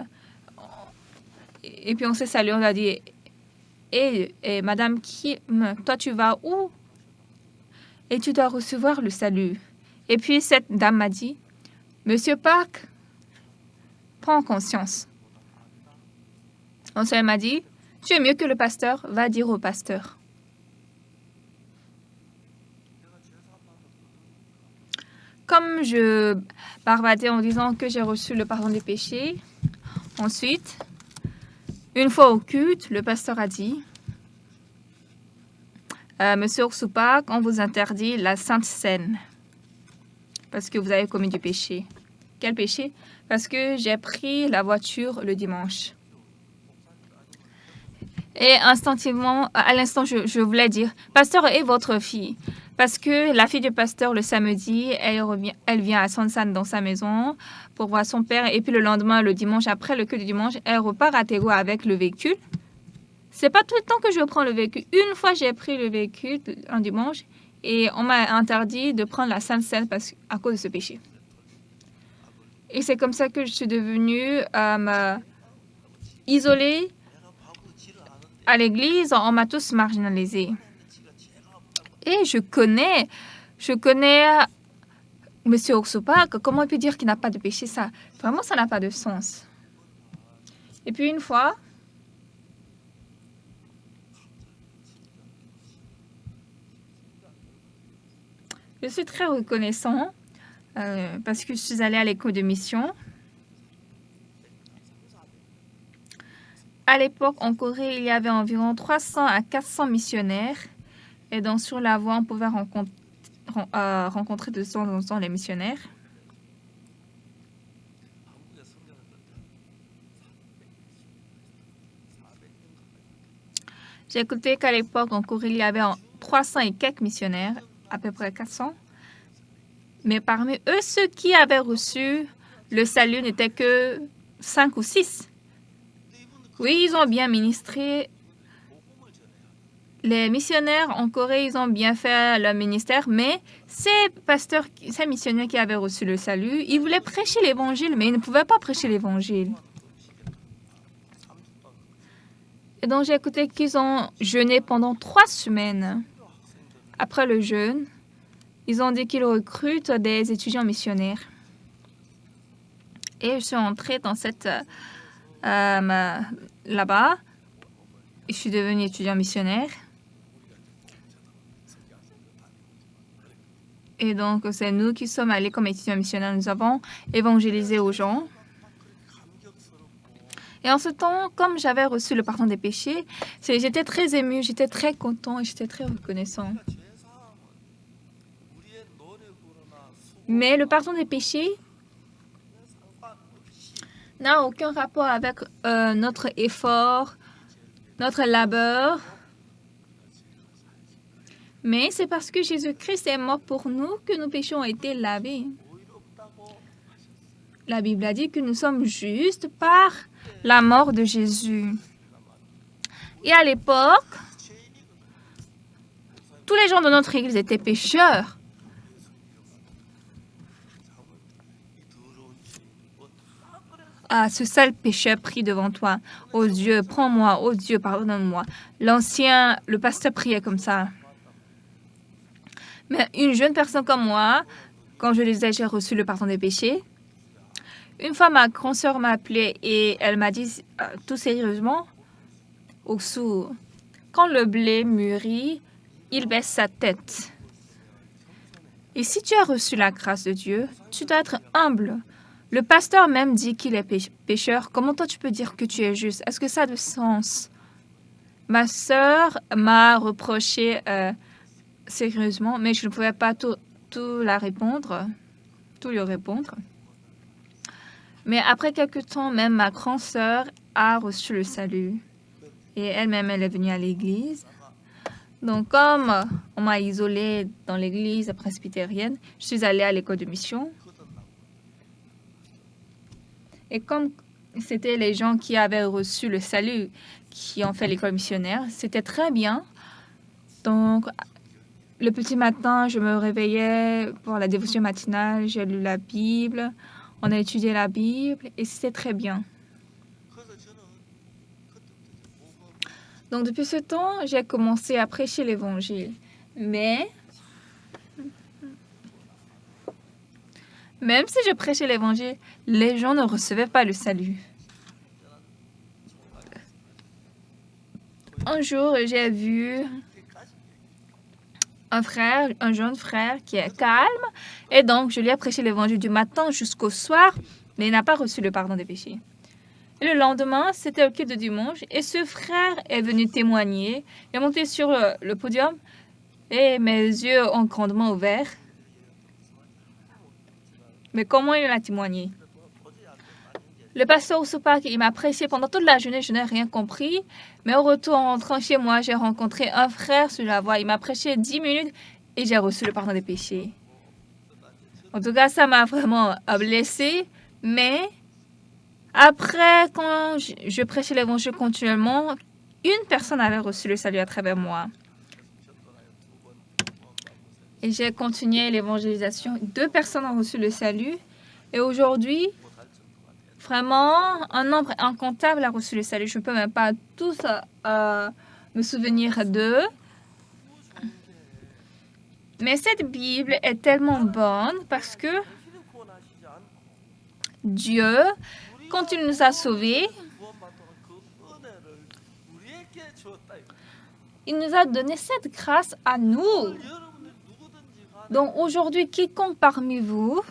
Et puis on s'est salué, on a dit et Madame Kim, toi tu vas où? Et tu dois recevoir le salut. Et puis cette dame m'a dit, Monsieur Park, prends conscience. Ensuite elle m'a dit, tu es mieux que le pasteur, va dire au pasteur. Comme je bavardais en disant que j'ai reçu le pardon des péchés, ensuite, une fois au culte, le pasteur a dit, Monsieur Orsupak, on vous interdit la Sainte Seine parce que vous avez commis du péché. Quel péché? Parce que j'ai pris la voiture le dimanche. Et instinctivement, à l'instant, je voulais dire, pasteur est votre fille. Parce que la fille du pasteur, le samedi, elle vient à Sansan dans sa maison pour voir son père. Et puis le lendemain, le dimanche, après le culte du dimanche, elle repart à Tego avec le véhicule. C'est pas tout le temps que je prends le véhicule. Une fois, j'ai pris le véhicule un dimanche et on m'a interdit de prendre la Sainte Seine à cause de ce péché. Et c'est comme ça que je suis devenue isolée à l'église. On m'a tous marginalisée. Et je connais M. Orsupak. Comment il peut dire qu'il n'a pas de péché? Ça, vraiment, ça n'a pas de sens. Et puis une fois, je suis très reconnaissant parce que je suis allée à l'école de mission. À l'époque, en Corée, il y avait environ 300 à 400 missionnaires. Et donc, sur la voie, on pouvait rencontrer de temps en temps les missionnaires. J'ai écouté qu'à l'époque, en Corée, il y avait 300 et quelques missionnaires, à peu près 400. Mais parmi eux, ceux qui avaient reçu le salut n'étaient que 5 ou 6. Oui, ils ont bien ministré. Les missionnaires en Corée, ils ont bien fait leur ministère, mais ces missionnaires qui avaient reçu le salut, ils voulaient prêcher l'évangile, mais ils ne pouvaient pas prêcher l'évangile. Et donc, j'ai écouté qu'ils ont jeûné pendant 3 semaines. Après le jeûne, ils ont dit qu'ils recrutent des étudiants missionnaires. Et je suis entrée dans là-bas. Je suis devenue étudiant missionnaire. Et donc, c'est nous qui sommes allés comme étudiants missionnaires. Nous avons évangélisé aux gens. Et en ce temps, comme j'avais reçu le pardon des péchés, j'étais très émue, j'étais très content et j'étais très reconnaissant. Mais le pardon des péchés n'a aucun rapport avec notre effort, notre labeur. Mais c'est parce que Jésus-Christ est mort pour nous que nos péchés ont été lavés. La Bible a dit que nous sommes justes par la mort de Jésus. Et à l'époque, tous les gens de notre église étaient pécheurs. Ah, ce sale pécheur prie devant toi. Oh Dieu, prends-moi. Oh Dieu, pardonne-moi. Le pasteur priait comme ça. Mais une jeune personne comme moi, quand je disais j'ai reçu le pardon des péchés, une fois ma grande sœur m'a appelée et elle m'a dit tout sérieusement, Oksu, quand le blé mûrit, il baisse sa tête. Et si tu as reçu la grâce de Dieu, tu dois être humble. Le pasteur même dit qu'il est pécheur. Comment toi tu peux dire que tu es juste? Est-ce que ça a du sens? Ma sœur m'a reproché sérieusement, mais je ne pouvais pas tout la répondre. tout lui répondre. Mais après quelque temps, même ma grande sœur a reçu le salut. Et elle-même, elle est venue à l'église. Donc, comme on m'a isolée dans l'église presbytérienne, je suis allée à l'école de mission. Et comme c'était les gens qui avaient reçu le salut qui ont fait l'école missionnaire, c'était très bien. Donc, le petit matin, je me réveillais pour la dévotion matinale, j'ai lu la Bible, on a étudié la Bible et c'était très bien. Donc, depuis ce temps, j'ai commencé à prêcher l'évangile. Mais, même si je prêchais l'évangile, les gens ne recevaient pas le salut. Un jour, j'ai vu un jeune frère qui est calme, et donc je lui ai prêché l'évangile du matin jusqu'au soir, mais il n'a pas reçu le pardon des péchés. Et le lendemain, c'était le culte de dimanche, et ce frère est venu témoigner. Il est monté sur le podium, et mes yeux ont grandement ouvert. Mais comment il a témoigné? Le pasteur Ousopak, il m'a prêché pendant toute la journée, je n'ai rien compris. Mais au retour, en rentrant chez moi, j'ai rencontré un frère sur la voie. Il m'a prêché 10 minutes et j'ai reçu le pardon des péchés. En tout cas, ça m'a vraiment blessée. Mais après, quand je prêchais l'évangile continuellement, une personne avait reçu le salut à travers moi. Et j'ai continué l'évangélisation. 2 personnes ont reçu le salut. Et aujourd'hui, vraiment, un nombre incontable a reçu le salut. Je ne peux même pas tous me souvenir d'eux. Mais cette Bible est tellement bonne parce que Dieu, quand il nous a sauvés, il nous a donné cette grâce à nous. Donc aujourd'hui, quiconque parmi vous,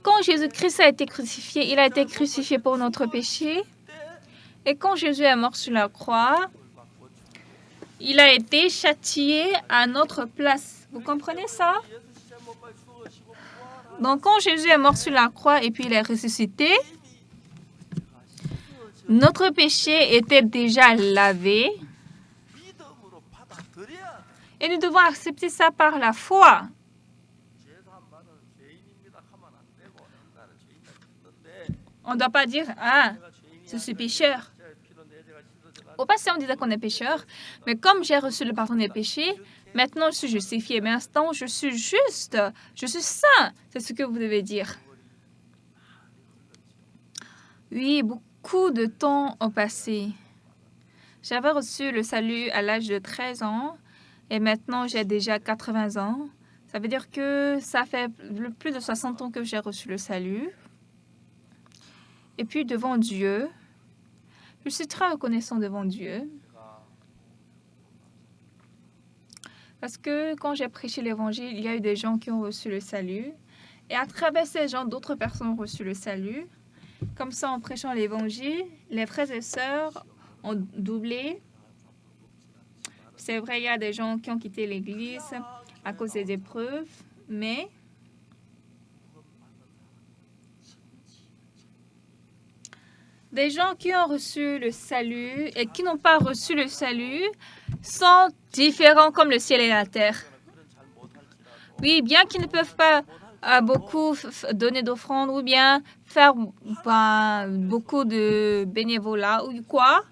quand Jésus-Christ a été crucifié, il a été crucifié pour notre péché. Et quand Jésus est mort sur la croix, il a été châtié à notre place. Vous comprenez ça? Donc quand Jésus est mort sur la croix et puis il est ressuscité, notre péché était déjà lavé. Et nous devons accepter ça par la foi. On ne doit pas dire, ah, je suis pécheur. Au passé, on disait qu'on est pécheur, mais comme j'ai reçu le pardon des péchés, maintenant je suis justifié. Mais à l'instant, je suis juste, je suis saint. C'est ce que vous devez dire. Oui, beaucoup de temps ont passé. J'avais reçu le salut à l'âge de 13 ans et maintenant j'ai déjà 80 ans. Ça veut dire que ça fait plus de 60 ans que j'ai reçu le salut. Et puis devant Dieu, je suis très reconnaissant devant Dieu. Parce que quand j'ai prêché l'évangile, il y a eu des gens qui ont reçu le salut. Et à travers ces gens, d'autres personnes ont reçu le salut. Comme ça, en prêchant l'évangile, les frères et sœurs ont doublé. C'est vrai, il y a des gens qui ont quitté l'Église à cause des épreuves, mais des gens qui ont reçu le salut et qui n'ont pas reçu le salut sont différents comme le ciel et la terre. Oui, bien qu'ils ne peuvent pas beaucoup donner d'offrandes ou bien faire beaucoup de bénévolat ou quoi,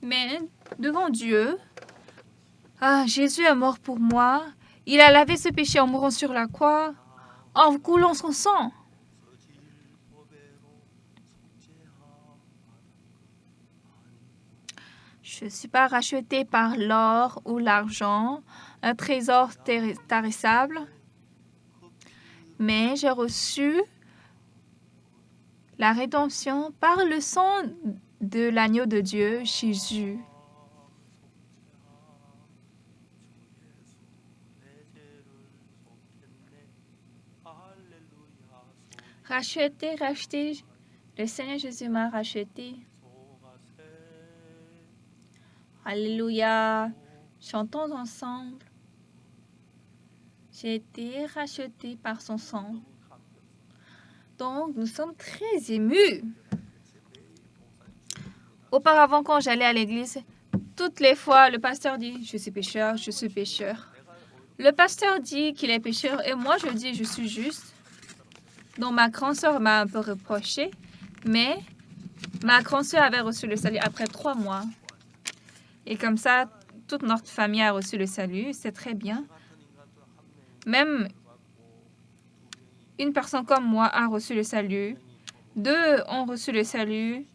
mais devant Dieu, Jésus est mort pour moi. Il a lavé ce péché en mourant sur la croix, en coulant son sang. Je ne suis pas racheté par l'or ou l'argent, un trésor tarissable, mais j'ai reçu la rédemption par le sang de l'agneau de Dieu, Jésus. Racheté, le Seigneur Jésus m'a racheté. Alléluia. Chantons ensemble. J'ai été racheté par son sang. Donc, nous sommes très émus. Auparavant, quand j'allais à l'église, toutes les fois, le pasteur dit « Je suis pécheur, je suis pécheur ». Le pasteur dit qu'il est pécheur et moi, je dis « Je suis juste ». Donc, ma grande sœur m'a un peu reproché, mais ma grande sœur avait reçu le salut après 3 mois. Et comme ça, toute notre famille a reçu le salut. C'est très bien. Même une personne comme moi a reçu le salut. 2 ont reçu le salut.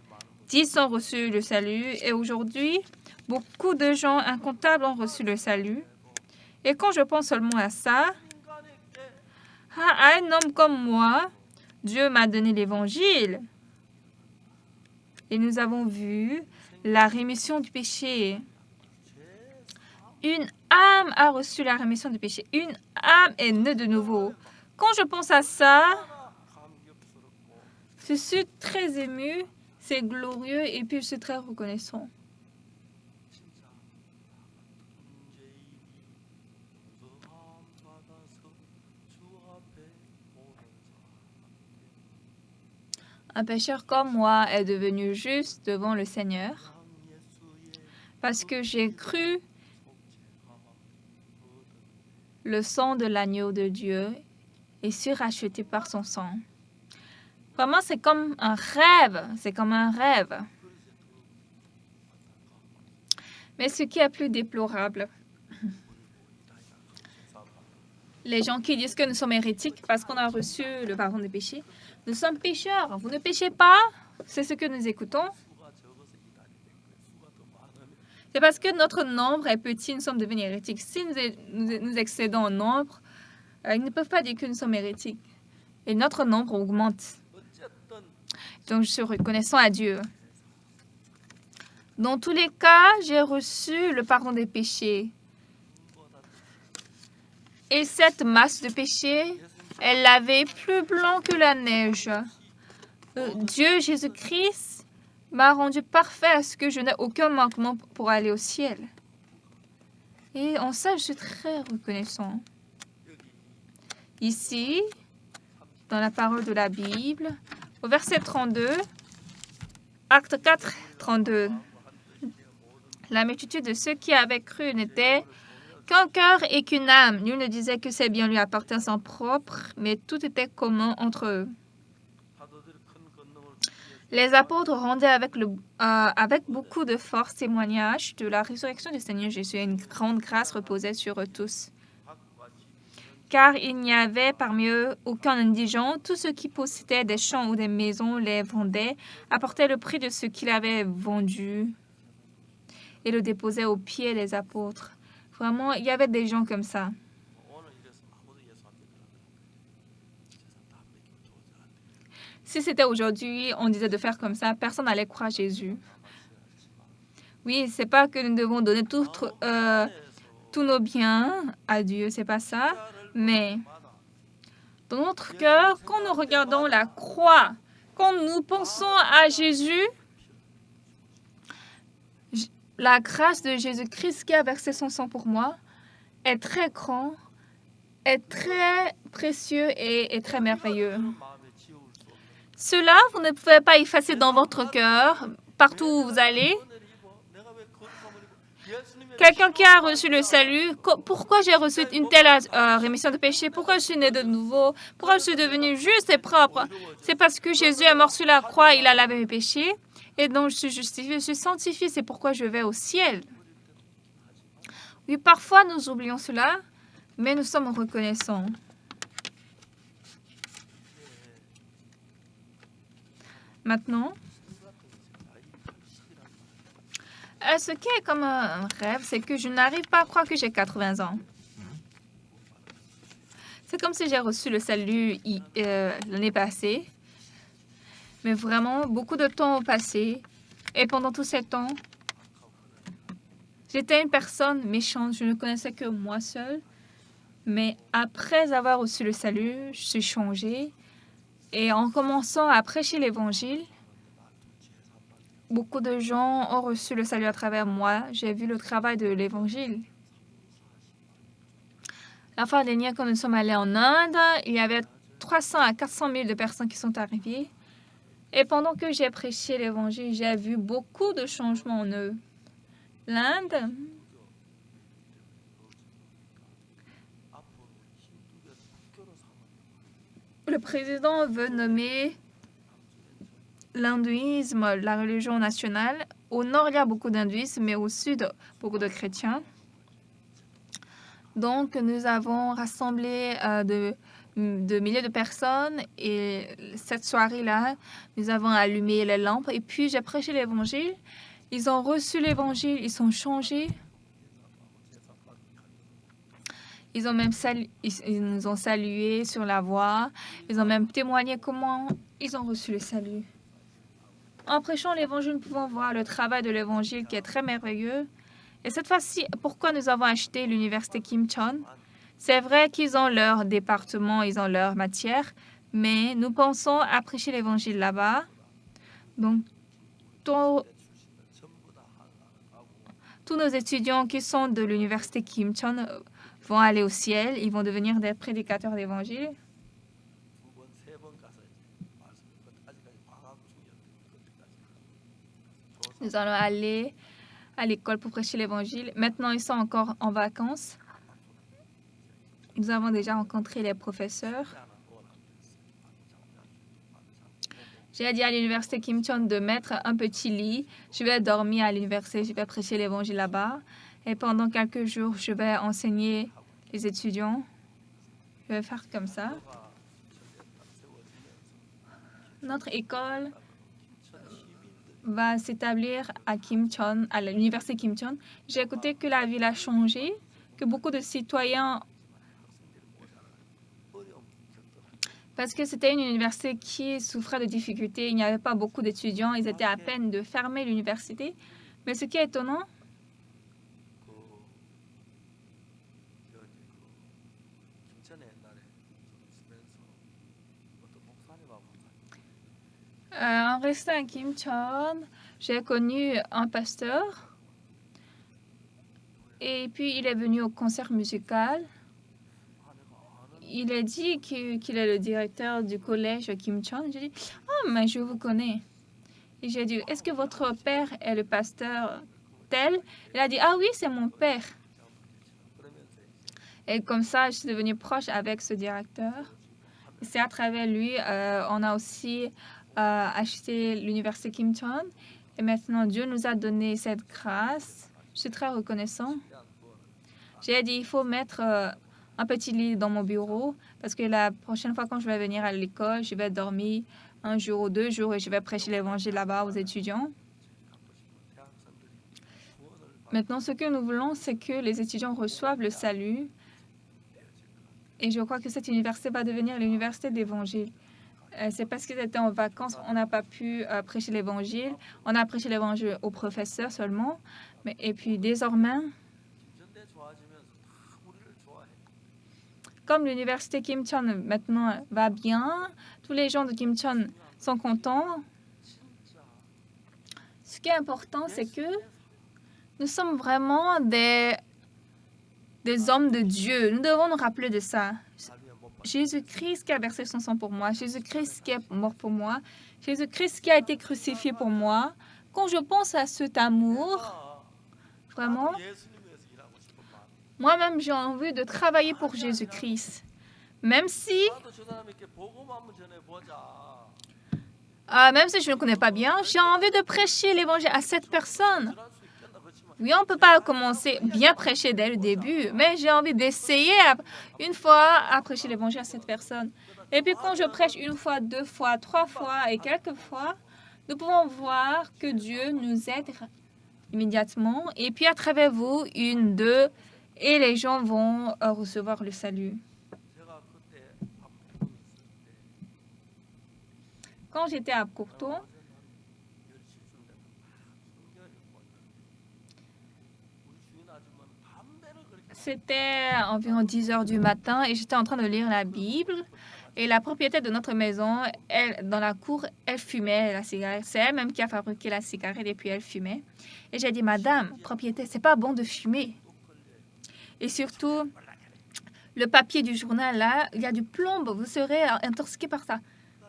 10 ont reçu le salut. Et aujourd'hui, beaucoup de gens incomptables ont reçu le salut. Et quand je pense seulement à ça, à un homme comme moi, Dieu m'a donné l'évangile. Et nous avons vu la rémission du péché. Une âme a reçu la rémission du péché. Une âme est née de nouveau. Quand je pense à ça, je suis très ému, c'est glorieux et puis je suis très reconnaissant. Un pécheur comme moi est devenu juste devant le Seigneur parce que j'ai cru le sang de l'agneau de Dieu et suis racheté par son sang. Vraiment, c'est comme un rêve. C'est comme un rêve. Mais ce qui est plus déplorable, les gens qui disent que nous sommes hérétiques parce qu'on a reçu le pardon des péchés, nous sommes pécheurs. Vous ne péchez pas, c'est ce que nous écoutons. C'est parce que notre nombre est petit, nous sommes devenus hérétiques. Si nous excédons en nombre, ils ne peuvent pas dire que nous sommes hérétiques. Et notre nombre augmente. Donc, je suis reconnaissant à Dieu. Dans tous les cas, j'ai reçu le pardon des péchés. Et cette masse de péché, elle l'avait plus blanc que la neige. Dieu, Jésus-Christ, m'a rendu parfait à ce que je n'ai aucun manquement pour aller au ciel. Et en ça, je suis très reconnaissant. Ici, dans la parole de la Bible, au verset 32, Acte 4, 32. La multitude de ceux qui avaient cru n'était qu'un cœur et qu'une âme. Nul ne disait que ses biens lui appartenaient en propre, mais tout était commun entre eux. Les apôtres rendaient avec beaucoup de force témoignage de la résurrection du Seigneur Jésus et une grande grâce reposait sur eux tous. Car il n'y avait parmi eux aucun indigent. Tous ceux qui possédaient des champs ou des maisons les vendaient, apportaient le prix de ce qu'ils avaient vendu et le déposaient aux pieds des apôtres. Vraiment, il y avait des gens comme ça. Si c'était aujourd'hui, on disait de faire comme ça, personne n'allait croire Jésus. Oui, c'est pas que nous devons donner tous nos biens à Dieu, c'est pas ça. Mais dans notre cœur, quand nous regardons la croix, quand nous pensons à Jésus, la grâce de Jésus-Christ qui a versé son sang pour moi est très grand, est très précieux et très merveilleux. Cela, vous ne pouvez pas effacer dans votre cœur, partout où vous allez. Quelqu'un qui a reçu le salut, pourquoi j'ai reçu une telle rémission de péché? Pourquoi je suis né de nouveau? Pourquoi je suis devenu juste et propre? C'est parce que Jésus est mort sur la croix, il a lavé mes péchés. Et donc, je suis justifié, je suis sanctifié. C'est pourquoi je vais au ciel. Oui, parfois, nous oublions cela, mais nous sommes reconnaissants. Maintenant, ce qui est comme un rêve, c'est que je n'arrive pas à croire que j'ai 80 ans. C'est comme si j'ai reçu le salut l'année passée. Mais vraiment, beaucoup de temps ont passé. Et pendant tout ce temps, j'étais une personne méchante. Je ne connaissais que moi seule. Mais après avoir reçu le salut, je suis changée. Et en commençant à prêcher l'Évangile, beaucoup de gens ont reçu le salut à travers moi. J'ai vu le travail de l'Évangile. La fois dernière, quand nous sommes allés en Inde, il y avait 300 à 400 000 de personnes qui sont arrivées. Et pendant que j'ai prêché l'Évangile, j'ai vu beaucoup de changements en eux. L'Inde, le président veut nommer l'hindouisme la religion nationale. Au nord, il y a beaucoup d'hindouisme, mais au sud, beaucoup de chrétiens. Donc, nous avons rassemblé de milliers de personnes et cette soirée-là, nous avons allumé les lampes et puis j'ai prêché l'Évangile. Ils ont reçu l'Évangile, ils sont changés. Ils nous ont salués sur la voie. Ils ont même témoigné comment ils ont reçu le salut. En prêchant l'Évangile, nous pouvons voir le travail de l'Évangile qui est très merveilleux. Et cette fois-ci, pourquoi nous avons acheté l'université Kim Chon? C'est vrai qu'ils ont leur département, ils ont leur matière, mais nous pensons à prêcher l'Évangile là-bas. Donc, tous nos étudiants qui sont de l'université Kim Chon vont aller au ciel, ils vont devenir des prédicateurs d'Évangile. Nous allons aller à l'école pour prêcher l'Évangile. Maintenant, ils sont encore en vacances. Nous avons déjà rencontré les professeurs. J'ai dit à l'université Kim Chon de mettre un petit lit. Je vais dormir à l'université, je vais prêcher l'Évangile là-bas. Et pendant quelques jours, je vais enseigner les étudiants. Je vais faire comme ça. Notre école va s'établir à Kim Chon, à l'université Kim Chon. J'ai écouté que la ville a changé, que beaucoup de citoyens, parce que c'était une université qui souffrait de difficultés, il n'y avait pas beaucoup d'étudiants, ils étaient à peine de fermer l'université. Mais ce qui est étonnant, en restant à Kim Chon, j'ai connu un pasteur et puis il est venu au concert musical. Il a dit qu'il est le directeur du collège Kim Chon. J'ai dit, oh, mais je vous connais. Et j'ai dit, est-ce que votre père est le pasteur tel? Il a dit, ah oui, c'est mon père. Et comme ça, je suis devenue proche avec ce directeur. C'est à travers lui, on a aussi acheté l'université Kim Chon. Et maintenant, Dieu nous a donné cette grâce. Je suis très reconnaissant. J'ai dit, il faut mettre un petit lit dans mon bureau parce que la prochaine fois quand je vais venir à l'école, je vais dormir 1 jour ou 2 jours et je vais prêcher l'Évangile là-bas aux étudiants. Maintenant, ce que nous voulons, c'est que les étudiants reçoivent le salut. Et je crois que cette université va devenir l'université d'Évangile. C'est parce qu'ils étaient en vacances, on n'a pas pu prêcher l'Évangile. On a prêché l'Évangile aux professeurs seulement. Et puis désormais, comme l'université Kim Chon maintenant va bien, tous les gens de Kim Chon sont contents. Ce qui est important, c'est que nous sommes vraiment des hommes de Dieu. Nous devons nous rappeler de ça. Jésus-Christ qui a versé son sang pour moi, Jésus-Christ qui est mort pour moi, Jésus-Christ qui a été crucifié pour moi. Quand je pense à cet amour, vraiment, moi-même, j'ai envie de travailler pour Jésus-Christ. Même si je ne connais pas bien, j'ai envie de prêcher l'Évangile à cette personne. Oui, on ne peut pas commencer bien prêcher dès le début, mais j'ai envie d'essayer une fois à prêcher l'Évangile à cette personne. Et puis quand je prêche 1 fois, 2 fois, 3 fois et quelques fois, nous pouvons voir que Dieu nous aide immédiatement. Et puis à travers vous, 1, 2, et les gens vont recevoir le salut. Quand j'étais à Courton, c'était environ 10 heures du matin et j'étais en train de lire la Bible. Et la propriétaire de notre maison, dans la cour, elle fumait la cigarette. C'est elle-même qui a fabriqué la cigarette et puis elle fumait. Et j'ai dit, Madame, propriétaire, c'est pas bon de fumer. Et surtout, le papier du journal, là, il y a du plomb, vous serez intoxiqué par ça.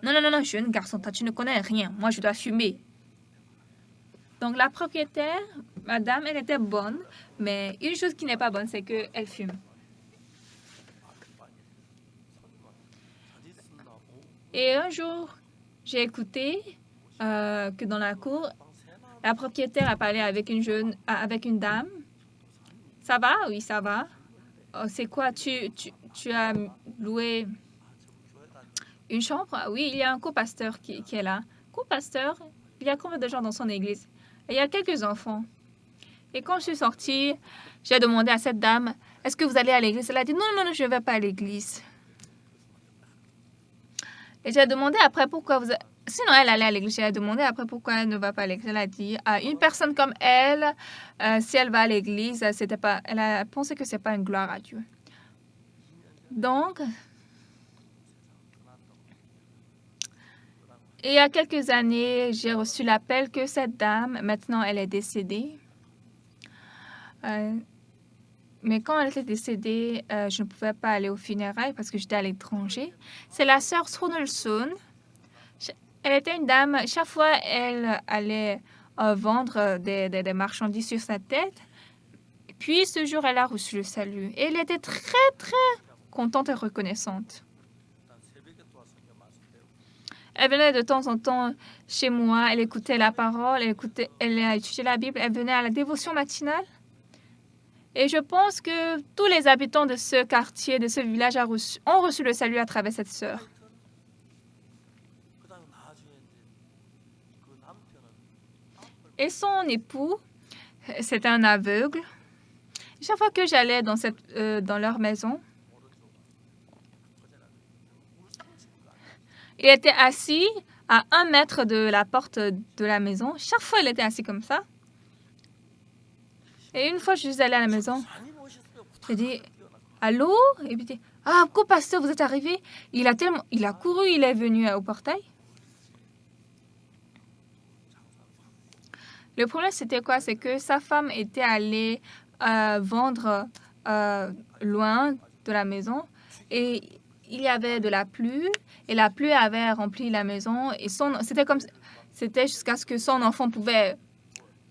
Non, non, non, non, jeune garçon, tu ne connais rien. Moi, je dois fumer. Donc, la propriétaire, madame, elle était bonne, mais une chose qui n'est pas bonne, c'est qu'elle fume. Et un jour, j'ai écouté que dans la cour, la propriétaire a parlé avec une dame. Ça va? Oui, ça va. Oh, c'est quoi? Tu as loué une chambre? Ah oui, il y a un copasteur qui est là. Copasteur, il y a combien de gens dans son église? Il y a quelques enfants. Et quand je suis sortie, j'ai demandé à cette dame, est-ce que vous allez à l'église? Elle a dit, non, non, non, je ne vais pas à l'église. Et j'ai demandé après pourquoi vous... Sinon, elle allait à l'église. J'ai demandé après pourquoi elle ne va pas à l'église. Elle a dit, une personne comme elle, si elle va à l'église, elle a pensé que ce n'est pas une gloire à Dieu. Donc, il y a quelques années, j'ai reçu l'appel que cette dame, maintenant, elle est décédée. Mais quand elle était décédée, je ne pouvais pas aller aux funérailles parce que j'étais à l'étranger. C'est la sœur Sonelson. Elle était une dame, chaque fois, elle allait vendre des marchandises sur sa tête. Puis, ce jour, elle a reçu le salut. Et elle était très, très contente et reconnaissante. Elle venait de temps en temps chez moi, elle écoutait la parole, elle a étudié la Bible, elle venait à la dévotion matinale. Et je pense que tous les habitants de ce quartier, de ce village, ont reçu le salut à travers cette sœur. Et son époux, c'était un aveugle. Chaque fois que j'allais dans leur maison, il était assis à 1 mètre de la porte de la maison. Chaque fois, il était assis comme ça. Et une fois, je suis allée à la maison. J'ai dit, allô? Et puis, il dit, ah, co-pasteur, vous êtes arrivé? Il a couru, il est venu au portail. Le problème, c'était quoi? C'est que sa femme était allée vendre loin de la maison. Et il y avait de la pluie. Et la pluie avait rempli la maison. Et c'était jusqu'à ce que son enfant pouvait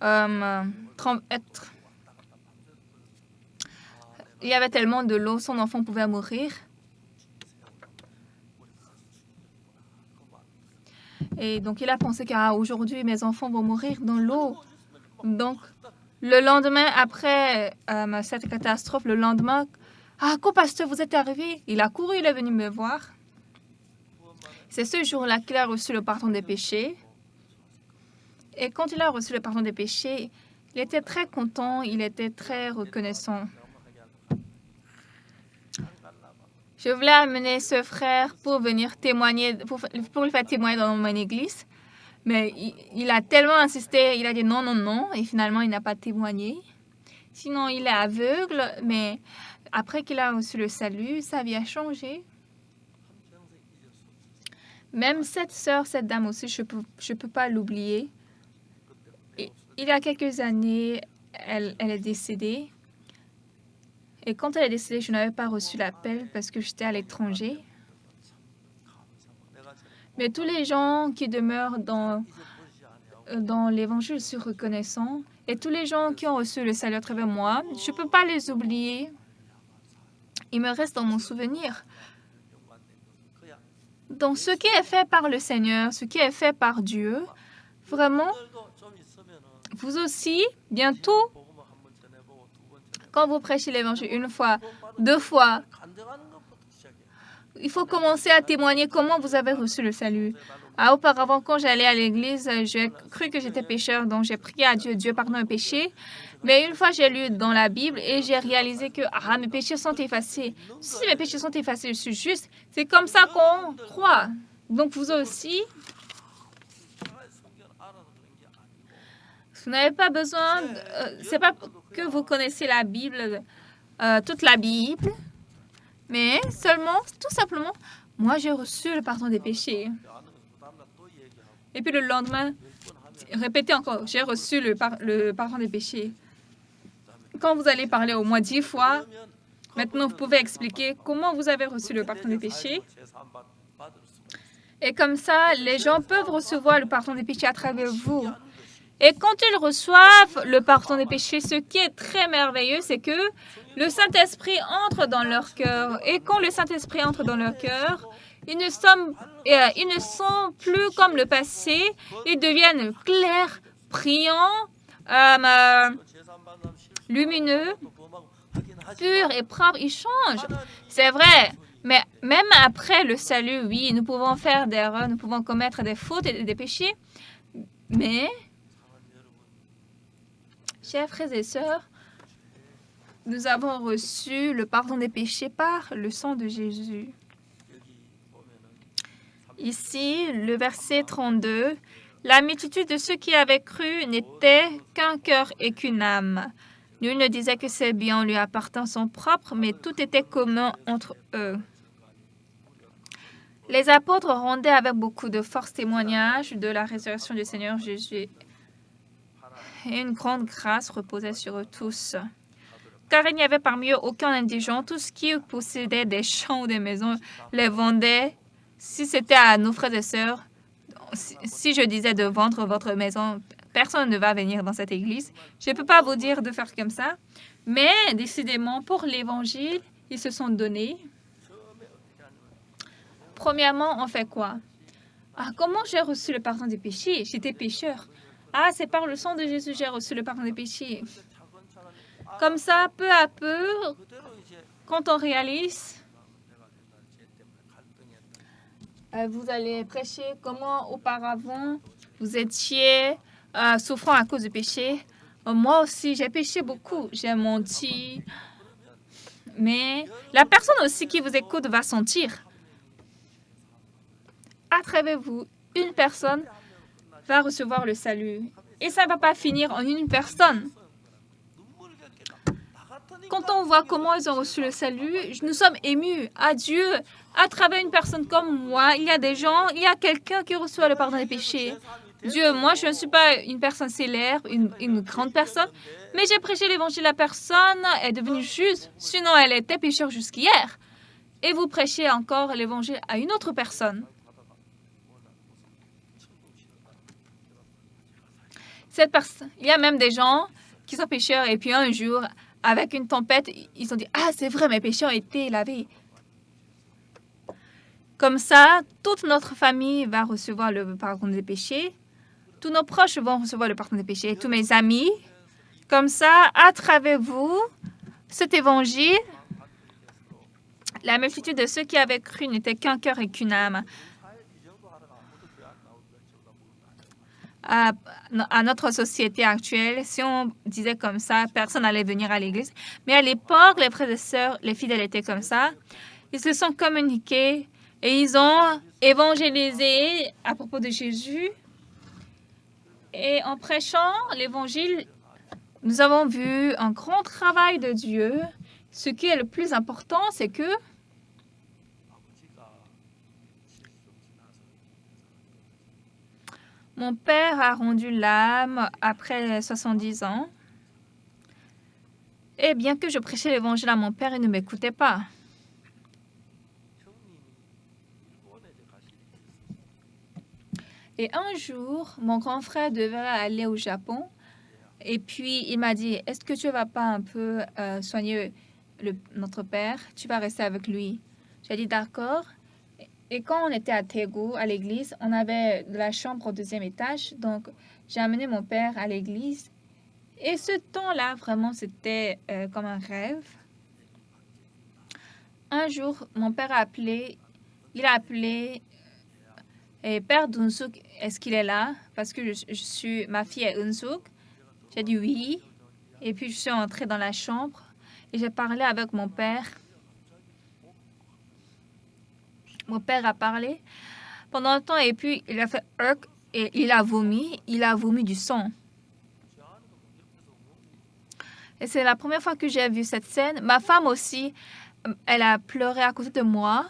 être... Il y avait tellement de l'eau, son enfant pouvait mourir. Et donc, il a pensé qu'aujourd'hui, mes enfants vont mourir dans l'eau. Donc, le lendemain, après cette catastrophe, le lendemain, co-pasteur, vous êtes arrivé. Il a couru, il est venu me voir. C'est ce jour-là qu'il a reçu le pardon des péchés. Et quand il a reçu le pardon des péchés, il était très content, il était très reconnaissant. Je voulais amener ce frère pour venir témoigner, pour le faire témoigner dans mon église. Mais il a tellement insisté, il a dit non, non, non. Et finalement, il n'a pas témoigné. Sinon, il est aveugle, mais après qu'il a reçu le salut, sa vie a changé. Même cette sœur, cette dame aussi, je peux pas l'oublier. Il y a quelques années, elle est décédée. Et quand elle est décédée, je n'avais pas reçu l'appel parce que j'étais à l'étranger. Mais tous les gens qui demeurent dans l'Évangile sont reconnaissants. Et tous les gens qui ont reçu le salut à travers moi, je ne peux pas les oublier. Ils me restent dans mon souvenir. Donc, ce qui est fait par le Seigneur, ce qui est fait par Dieu, vraiment, vous aussi, bientôt, quand vous prêchez l'Évangile 1 fois, 2 fois, il faut commencer à témoigner comment vous avez reçu le salut. Auparavant, quand j'allais à l'église, j'ai cru que j'étais pécheur, donc j'ai prié à Dieu, Dieu pardonne mes péchés. Mais une fois, j'ai lu dans la Bible et j'ai réalisé que mes péchés sont effacés. Si mes péchés sont effacés, je suis juste. C'est comme ça qu'on croit. Donc vous aussi, vous n'avez pas besoin, c'est pas que vous connaissez la Bible, toute la Bible, mais seulement, tout simplement, moi j'ai reçu le pardon des péchés. Et puis le lendemain, répétez encore, j'ai reçu le pardon des péchés. Quand vous allez parler au moins 10 fois, Maintenant, vous pouvez expliquer comment vous avez reçu le pardon des péchés. Et comme ça, les gens peuvent recevoir le pardon des péchés à travers vous. Et quand ils reçoivent le pardon des péchés, ce qui est très merveilleux, c'est que le Saint-Esprit entre dans leur cœur. Et quand le Saint-Esprit entre dans leur cœur, ils ne sont plus comme le passé. Ils deviennent clairs, brillants, lumineux, purs et propres. Ils changent. C'est vrai. Mais même après le salut, oui, nous pouvons faire des erreurs, nous pouvons commettre des fautes et des péchés. Mais, chers frères et sœurs, nous avons reçu le pardon des péchés par le sang de Jésus. Ici, le verset 32, « La multitude de ceux qui avaient cru n'était qu'un cœur et qu'une âme. Nul ne disait que ses biens lui appartenaient son propre, mais tout était commun entre eux. » Les apôtres rendaient avec beaucoup de force témoignage de la résurrection du Seigneur Jésus. Et une grande grâce reposait sur eux tous. Car il n'y avait parmi eux aucun indigent. Tous qui possédaient des champs ou des maisons les vendaient. Si c'était à nos frères et sœurs, si je disais de vendre votre maison, personne ne va venir dans cette église. Je ne peux pas vous dire de faire comme ça. Mais décidément, pour l'Évangile, ils se sont donnés. Premièrement, on fait quoi? Comment j'ai reçu le pardon des péchés? J'étais pécheur. C'est par le sang de Jésus que j'ai reçu le pardon des péchés. Comme ça, peu à peu, quand on réalise, vous allez prêcher comment auparavant vous étiez souffrant à cause du péché. Moi aussi, j'ai péché beaucoup. J'ai menti. Mais la personne aussi qui vous écoute va sentir. À travers vous, une personne va recevoir le salut. Et ça ne va pas finir en une personne. Quand on voit comment ils ont reçu le salut, nous sommes émus à Dieu. À travers une personne comme moi, il y a des gens, il y a quelqu'un qui reçoit le pardon des péchés. Dieu, moi, je ne suis pas une personne célèbre, une grande personne, mais j'ai prêché l'évangile. La personne est devenue juste. Sinon, elle était pécheur jusqu'hier. Et vous prêchez encore l'évangile à une autre personne. Il y a même des gens qui sont pécheurs et puis un jour, avec une tempête, ils ont dit « Ah, c'est vrai, mes péchés ont été lavés. » Comme ça, toute notre famille va recevoir le pardon des péchés. Tous nos proches vont recevoir le pardon des péchés. Tous mes amis. Comme ça, à travers vous, cet évangile, la multitude de ceux qui avaient cru n'était qu'un cœur et qu'une âme. À notre société actuelle, si on disait comme ça, personne n'allait venir à l'église. Mais à l'époque, les frères et sœurs, les fidèles étaient comme ça. Ils se sont communiqués et ils ont évangélisé à propos de Jésus. Et en prêchant l'évangile, nous avons vu un grand travail de Dieu. Ce qui est le plus important, c'est que mon père a rendu l'âme après 70 ans. Et bien que je prêchais l'évangile à mon père, il ne m'écoutait pas. Et un jour, mon grand frère devait aller au Japon. Et puis, il m'a dit, est-ce que tu ne vas pas un peu soigner notre père? Tu vas rester avec lui. J'ai dit, d'accord. Et quand on était à Taegu, à l'église, on avait de la chambre au 2e étage. Donc, j'ai amené mon père à l'église. Et ce temps-là, vraiment, c'était comme un rêve. Un jour, mon père a appelé. Il a appelé Père d'Unsuk, est-ce qu'il est là? Parce que ma fille est Unsuk. J'ai dit oui. Et puis, je suis entrée dans la chambre et j'ai parlé avec mon père. Mon père a parlé pendant un temps et puis il a fait et il a vomi du sang. Et c'est la première fois que j'ai vu cette scène. Ma femme aussi, elle a pleuré à côté de moi.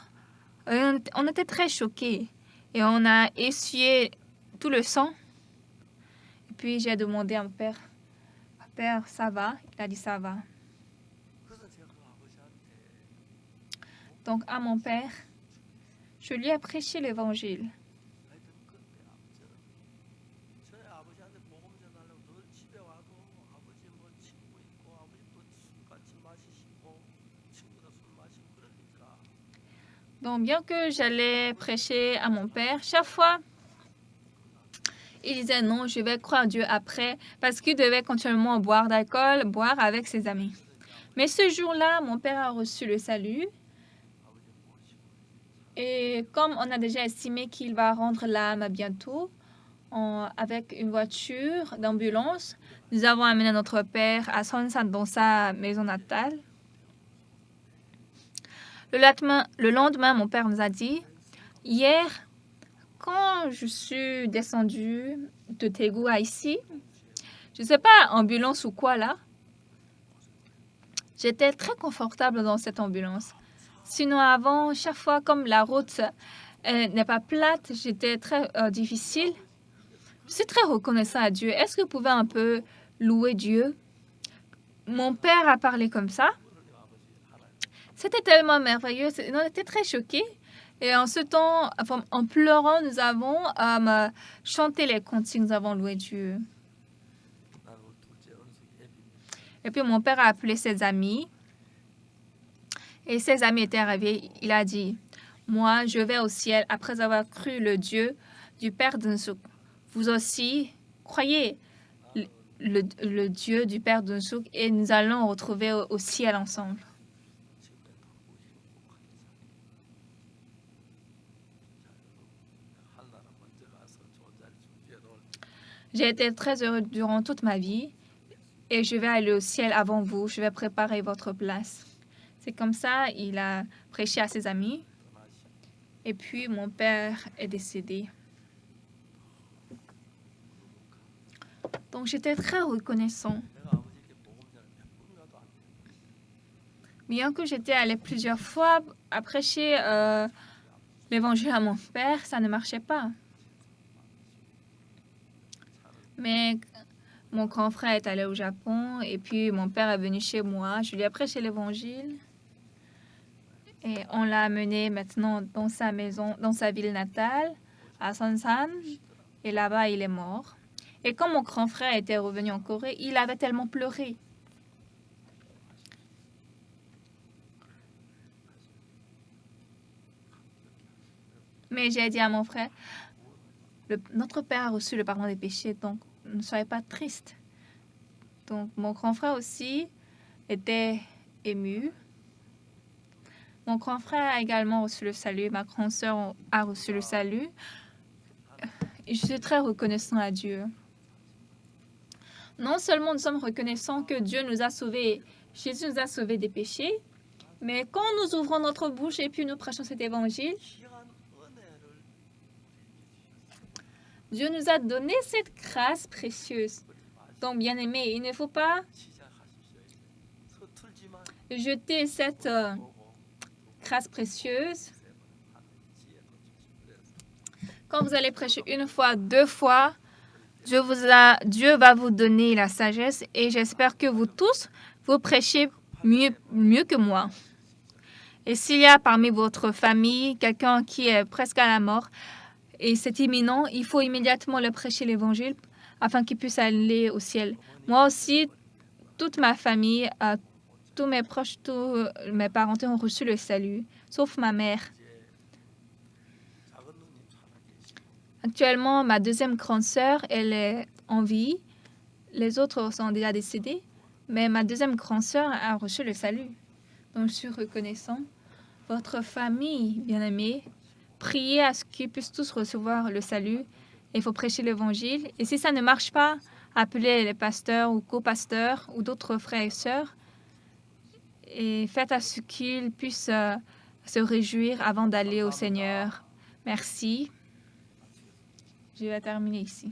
On était très choqués et on a essuyé tout le sang. Et puis j'ai demandé à mon père, Père, ça va? Il a dit ça va. Donc, à mon père, je lui ai prêché l'Évangile. Donc, bien que j'allais prêcher à mon père, chaque fois, il disait non, je vais croire Dieu après, parce qu'il devait continuellement boire d'alcool, boire avec ses amis. Mais ce jour-là, mon père a reçu le salut. Et comme on a déjà estimé qu'il va rendre l'âme bientôt, avec une voiture d'ambulance, nous avons amené notre père à Sonsan dans sa maison natale. Le lendemain, mon père nous a dit, hier, quand je suis descendu de Taegu à ici, je ne sais pas, ambulance ou quoi là, j'étais très confortable dans cette ambulance. Sinon avant, chaque fois, comme la route n'est pas plate, j'étais très difficile. Je suis très reconnaissant à Dieu. Est-ce que vous pouvez un peu louer Dieu? Mon père a parlé comme ça. C'était tellement merveilleux. On était très choqués. Et en ce temps, enfin, en pleurant, nous avons chanté les cantiques, nous avons loué Dieu. Et puis mon père a appelé ses amis. Et ses amis étaient arrivés. Il a dit, moi, je vais au ciel après avoir cru le Dieu du Père Dunsuk. Vous aussi, croyez le Dieu du Père Dunsuk et nous allons retrouver au ciel ensemble. J'ai été très heureux durant toute ma vie et je vais aller au ciel avant vous. Je vais préparer votre place. C'est comme ça, il a prêché à ses amis. Et puis, mon père est décédé. Donc, j'étais très reconnaissant. Bien que j'étais allé plusieurs fois à prêcher l'évangile à mon père, ça ne marchait pas. Mais mon grand frère est allé au Japon et puis mon père est venu chez moi. Je lui ai prêché l'évangile. Et on l'a amené maintenant dans sa maison, dans sa ville natale, à Sonsan. Et là-bas, il est mort. Et quand mon grand frère était revenu en Corée, il avait tellement pleuré. Mais j'ai dit à mon frère, notre père a reçu le pardon des péchés, donc ne soyez pas triste. Donc mon grand frère aussi était ému. Mon grand frère a également reçu le salut. Ma grande sœur a reçu le salut. Et je suis très reconnaissant à Dieu. Non seulement nous sommes reconnaissants que Dieu nous a sauvés, Jésus nous a sauvés des péchés, mais quand nous ouvrons notre bouche et puis nous prêchons cet évangile, Dieu nous a donné cette grâce précieuse. Donc, bien aimé, il ne faut pas jeter cette grâce précieuse. Quand vous allez prêcher une fois, deux fois, Dieu va vous donner la sagesse et j'espère que vous tous, vous prêchez mieux que moi. Et s'il y a parmi votre famille quelqu'un qui est presque à la mort et c'est imminent, il faut immédiatement le prêcher l'évangile afin qu'il puisse aller au ciel. Moi aussi, toute ma famille, tous mes proches, tous mes parents ont reçu le salut, sauf ma mère. Actuellement, ma deuxième grande sœur, elle est en vie. Les autres sont déjà décédés. Mais ma deuxième grande sœur a reçu le salut. Donc, je suis reconnaissant. Votre famille, bien-aimée, priez à ce qu'ils puissent tous recevoir le salut. Il faut prêcher l'évangile. Et si ça ne marche pas, appelez les pasteurs ou co-pasteurs ou d'autres frères et sœurs. Et faites à ce qu'ils puissent se réjouir avant d'aller au Seigneur. Merci. Je vais terminer ici.